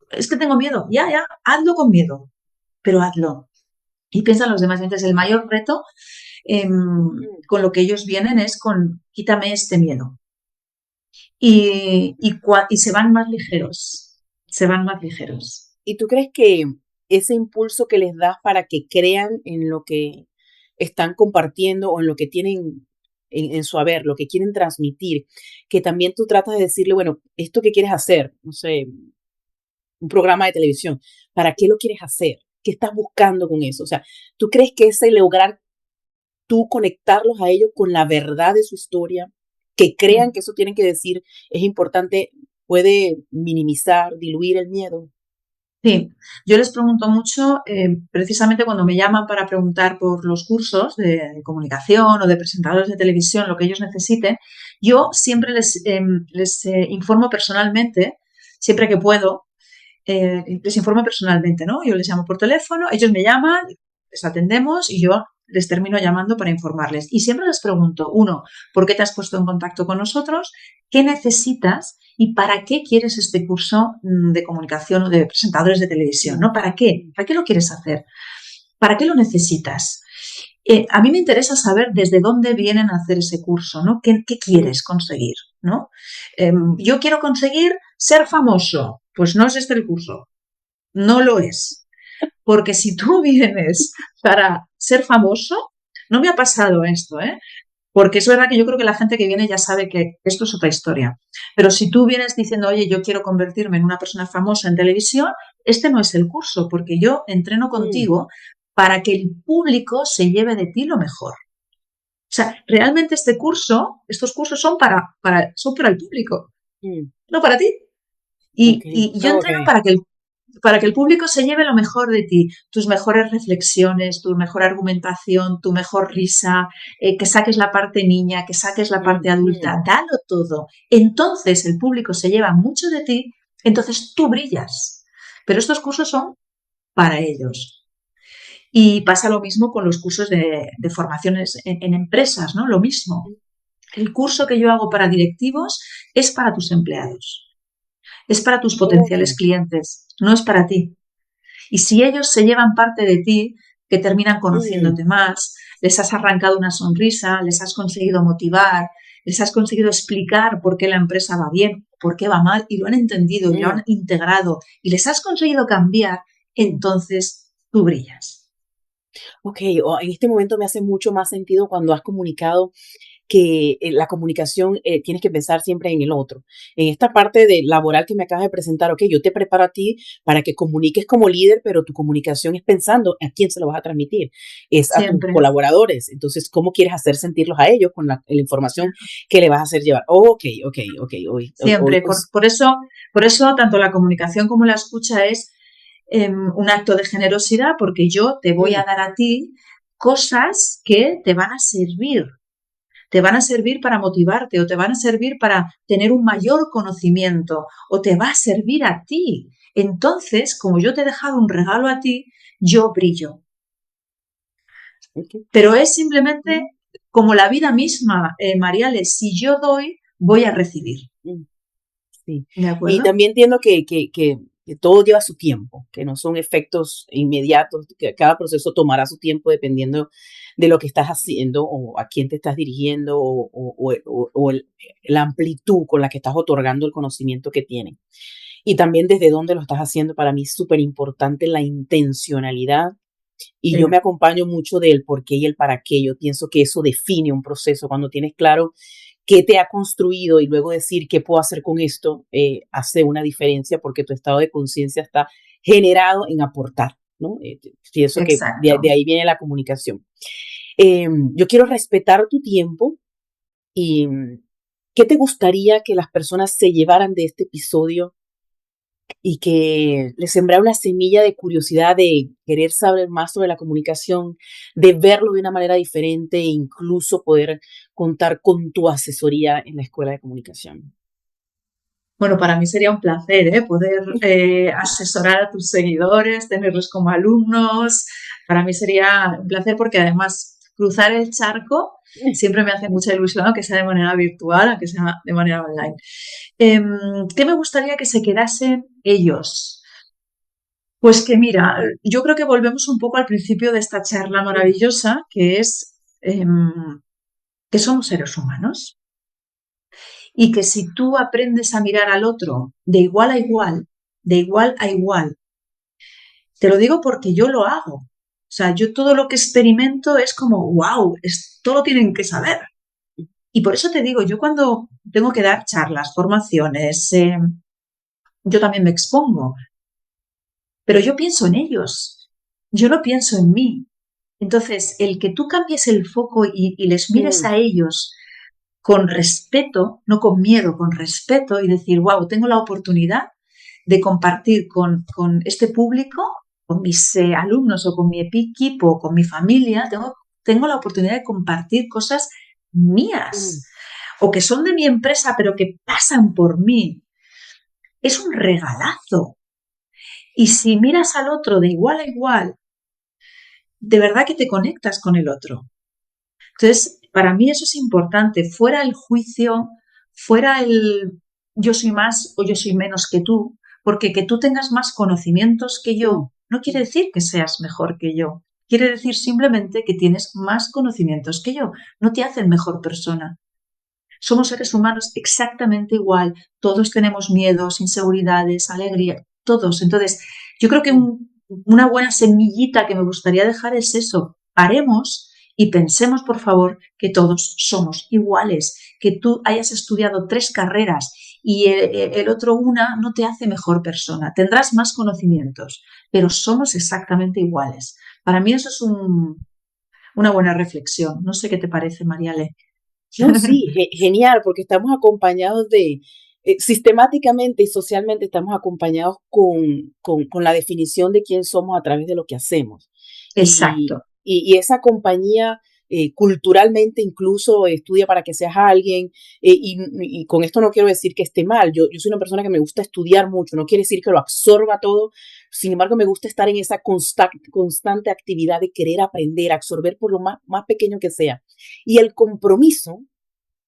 Es que tengo miedo, ya, hazlo con miedo, pero hazlo. Y piensa en los demás. Entonces, el mayor reto mm. con lo que ellos vienen es con quítame este miedo y se van más ligeros, se van más ligeros. ¿Y tú crees que ese impulso que les das para que crean en lo que están compartiendo o en lo que tienen en su haber, lo que quieren transmitir, que también tú tratas de decirle, bueno, esto que quieres hacer, no sé, un programa de televisión, ¿para qué lo quieres hacer? ¿Qué estás buscando con eso? O sea, ¿tú crees que ese lograr tú conectarlos a ellos con la verdad de su historia, que crean que eso tienen que decir es importante, puede minimizar, diluir el miedo? Sí, yo les pregunto mucho, precisamente cuando me llaman para preguntar por los cursos de comunicación o de presentadores de televisión, lo que ellos necesiten, yo siempre les informo personalmente, siempre que puedo, les informo personalmente, ¿no? Yo les llamo por teléfono, ellos me llaman, les atendemos y yo les termino llamando para informarles. Y siempre les pregunto, uno, ¿por qué te has puesto en contacto con nosotros? ¿Qué necesitas? ¿Y para qué quieres este curso de comunicación o de presentadores de televisión? ¿No? ¿Para qué? ¿Para qué lo quieres hacer? ¿Para qué lo necesitas? A mí me interesa saber desde dónde vienen a hacer ese curso, ¿no? ¿Qué quieres conseguir? ¿No? Yo quiero conseguir ser famoso. Pues no es este el curso. No lo es. Porque si tú vienes para ser famoso, no me ha pasado esto, ¿eh? Porque es verdad que yo creo que la gente que viene ya sabe que esto es otra historia. Pero si tú vienes diciendo, oye, yo quiero convertirme en una persona famosa en televisión, este no es el curso, porque yo entreno contigo para que el público se lleve de ti lo mejor. O sea, realmente estos cursos son para el público, no para ti. Y yo entreno para que el público se lleve lo mejor de ti, tus mejores reflexiones, tu mejor argumentación, tu mejor risa, que saques la parte niña, que saques la parte adulta, dalo todo. Entonces el público se lleva mucho de ti, entonces tú brillas. Pero estos cursos son para ellos. Y pasa lo mismo con los cursos de formaciones en empresas, ¿no? Lo mismo. El curso que yo hago para directivos es para tus empleados. Es para tus potenciales clientes, no es para ti. Y si ellos se llevan parte de ti, que terminan conociéndote más, les has arrancado una sonrisa, les has conseguido motivar, les has conseguido explicar por qué la empresa va bien, por qué va mal, y lo han entendido y lo han integrado, y les has conseguido cambiar, entonces tú brillas. Ok, en este momento me hace mucho más sentido cuando has comunicado que la comunicación tienes que pensar siempre en el otro. En esta parte de laboral que me acabas de presentar, ok, yo te preparo a ti para que comuniques como líder, pero tu comunicación es pensando a quién se lo vas a transmitir, es a tus colaboradores. Entonces, ¿cómo quieres hacer sentirlos a ellos con la información que le vas a hacer llevar? Ok. Siempre. Por eso, tanto la comunicación como la escucha es un acto de generosidad, porque yo te voy a dar a ti cosas que te van a servir. Te van a servir para motivarte, o te van a servir para tener un mayor conocimiento, o te va a servir a ti. Entonces, como yo te he dejado un regalo a ti, yo brillo. Pero es simplemente como la vida misma, Mariales, si yo doy, voy a recibir. Sí. ¿De acuerdo? Y también entiendo que todo lleva su tiempo, que no son efectos inmediatos, que cada proceso tomará su tiempo dependiendo de lo que estás haciendo o a quién te estás dirigiendo o la amplitud con la que estás otorgando el conocimiento que tienen. Y también desde dónde lo estás haciendo, para mí es súper importante la intencionalidad. Y yo me acompaño mucho del por qué y el para qué. Yo pienso que eso define un proceso. Cuando tienes claro qué te ha construido y luego decir qué puedo hacer con esto, hace una diferencia porque tu estado de conciencia está generado en aportar, ¿no? Pienso que de ahí viene la comunicación. Yo quiero respetar tu tiempo y ¿qué te gustaría que las personas se llevaran de este episodio y que les sembrara una semilla de curiosidad, de querer saber más sobre la comunicación, de verlo de una manera diferente e incluso poder contar con tu asesoría en la escuela de comunicación? Bueno, para mí sería un placer poder asesorar a tus seguidores, tenerlos como alumnos. Para mí sería un placer porque además cruzar el charco siempre me hace mucha ilusión, aunque sea de manera virtual, aunque sea de manera online. ¿Qué me gustaría que se quedasen ellos? Pues que mira, yo creo que volvemos un poco al principio de esta charla maravillosa, que es que somos seres humanos. Y que si tú aprendes a mirar al otro de igual a igual, te lo digo porque yo lo hago. O sea, yo todo lo que experimento es como, wow, esto lo tienen que saber. Y por eso te digo, yo cuando tengo que dar charlas, formaciones, yo también me expongo. Pero yo pienso en ellos, yo no pienso en mí. Entonces, el que tú cambies el foco y les mires a ellos con respeto, no con miedo, con respeto, y decir, wow, tengo la oportunidad de compartir con este público, con mis alumnos o con mi equipo o con mi familia, tengo la oportunidad de compartir cosas mías o que son de mi empresa pero que pasan por mí. Es un regalazo. Y si miras al otro de igual a igual, de verdad que te conectas con el otro. Entonces, para mí eso es importante, fuera el juicio, fuera el yo soy más o yo soy menos que tú, porque que tú tengas más conocimientos que Mm, yo no quiere decir que seas mejor que yo. Quiere decir simplemente que tienes más conocimientos que yo. No te hacen mejor persona. Somos seres humanos exactamente igual. Todos tenemos miedos, inseguridades, alegría, todos. Entonces, yo creo que mm. una buena semillita que me gustaría dejar es eso. Paremos y pensemos, por favor, que todos somos iguales. Que tú hayas estudiado 3 carreras y el otro una no te hace mejor persona. Tendrás más conocimientos, pero somos exactamente iguales. Para mí eso es una buena reflexión. No sé qué te parece, Mariale. No, sí, genial, porque estamos acompañados sistemáticamente y socialmente estamos acompañados con la definición de quién somos a través de lo que hacemos. Exacto. Y esa compañía culturalmente incluso estudia para que seas alguien, y con esto no quiero decir que esté mal, yo soy una persona que me gusta estudiar mucho, no quiere decir que lo absorba todo, sin embargo me gusta estar en esa constante actividad de querer aprender, absorber por lo más pequeño que sea. Y el compromiso,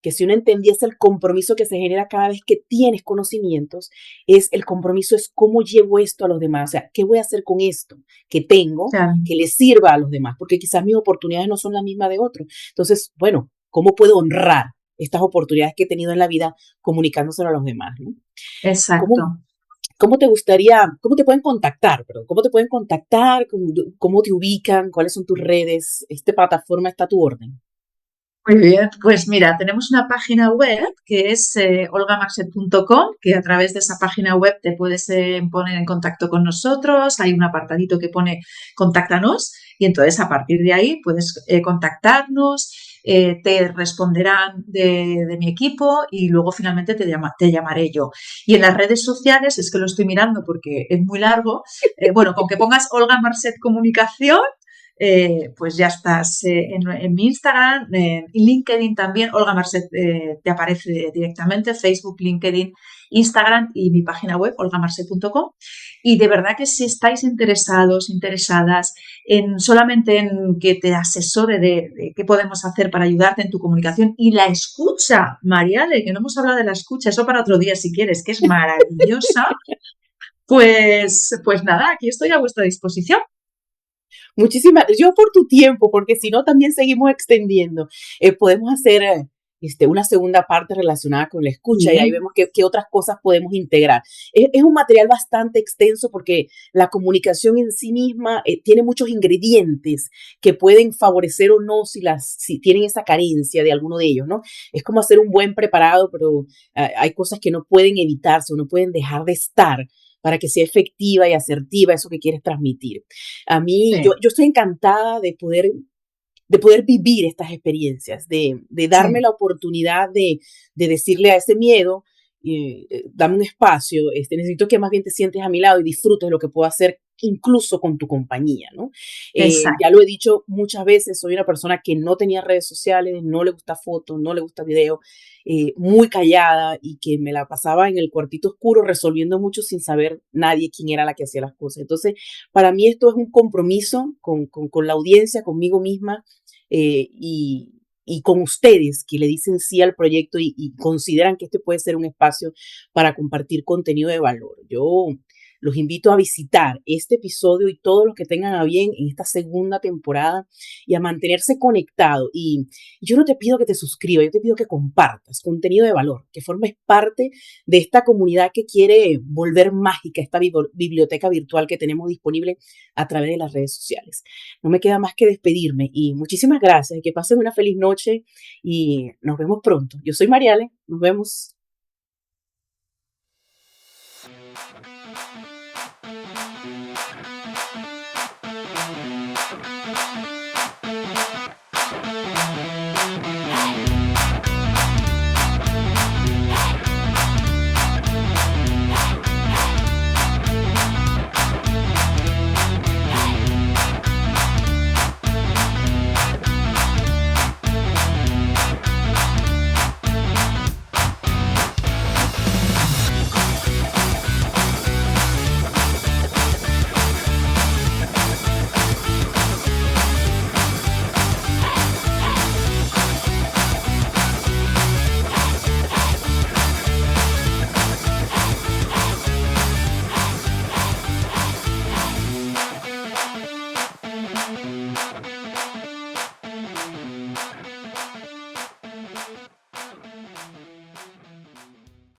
que si uno entendiese el compromiso que se genera cada vez que tienes conocimientos, el compromiso es cómo llevo esto a los demás, o sea, ¿qué voy a hacer con esto que tengo Claro. que les sirva a los demás? Porque quizás mis oportunidades no son las mismas de otros. Entonces, bueno, ¿cómo puedo honrar estas oportunidades que he tenido en la vida comunicándoselo a los demás? ¿No? Exacto. ¿Cómo, cómo te gustaría, cómo te pueden contactar? Perdón, ¿cómo te pueden contactar? ¿Cómo te ubican? ¿Cuáles son tus redes? ¿Esta plataforma está a tu orden? Muy bien, pues mira, tenemos una página web que es olgamarcet.com, que a través de esa página web te puedes poner en contacto con nosotros. Hay un apartadito que pone contáctanos y entonces a partir de ahí puedes contactarnos, te responderán de mi equipo y luego finalmente te llamaré yo. Y en las redes sociales, es que lo estoy mirando porque es muy largo, bueno, con que pongas Olga Marcet Comunicación, pues ya estás en mi Instagram, en LinkedIn también. Olga Marcet te aparece directamente, Facebook, LinkedIn, Instagram y mi página web, olgamarcet.com. Y de verdad que si estáis interesados, interesadas en solamente en que te asesore de qué podemos hacer para ayudarte en tu comunicación y la escucha, Mariale, que no hemos hablado de la escucha, eso para otro día si quieres, que es maravillosa, pues nada, aquí estoy a vuestra disposición. Muchísimas, yo por tu tiempo, porque si no también seguimos extendiendo. Podemos hacer una segunda parte relacionada con la escucha y ahí Sí, vemos qué otras cosas podemos integrar. Es un material bastante extenso porque la comunicación en sí misma tiene muchos ingredientes que pueden favorecer o no si tienen esa carencia de alguno de ellos, ¿no? Es como hacer un buen preparado, pero hay cosas que no pueden evitarse o no pueden dejar de estar para que sea efectiva y asertiva eso que quieres transmitir. A mí, sí, yo estoy encantada de poder vivir estas experiencias, de darme sí. la oportunidad de decirle a ese miedo, dame un espacio, necesito que más bien te sientes a mi lado y disfrutes lo que puedo hacer incluso con tu compañía, ¿no? Ya Exacto. lo he dicho muchas veces, soy una persona que no tenía redes sociales, no le gusta fotos, no le gusta video, muy callada y que me la pasaba en el cuartito oscuro resolviendo mucho sin saber nadie quién era la que hacía las cosas. Entonces, para mí esto es un compromiso con la audiencia, conmigo misma, y con ustedes que le dicen sí al proyecto y consideran que este puede ser un espacio para compartir contenido de valor. Yo los invito a visitar este episodio y todos los que tengan a bien en esta segunda temporada y a mantenerse conectado. Y yo no te pido que te suscribas, yo te pido que compartas contenido de valor, que formes parte de esta comunidad que quiere volver mágica esta biblioteca virtual que tenemos disponible a través de las redes sociales. No me queda más que despedirme y muchísimas gracias y que pasen una feliz noche y nos vemos pronto. Yo soy Mariale, nos vemos.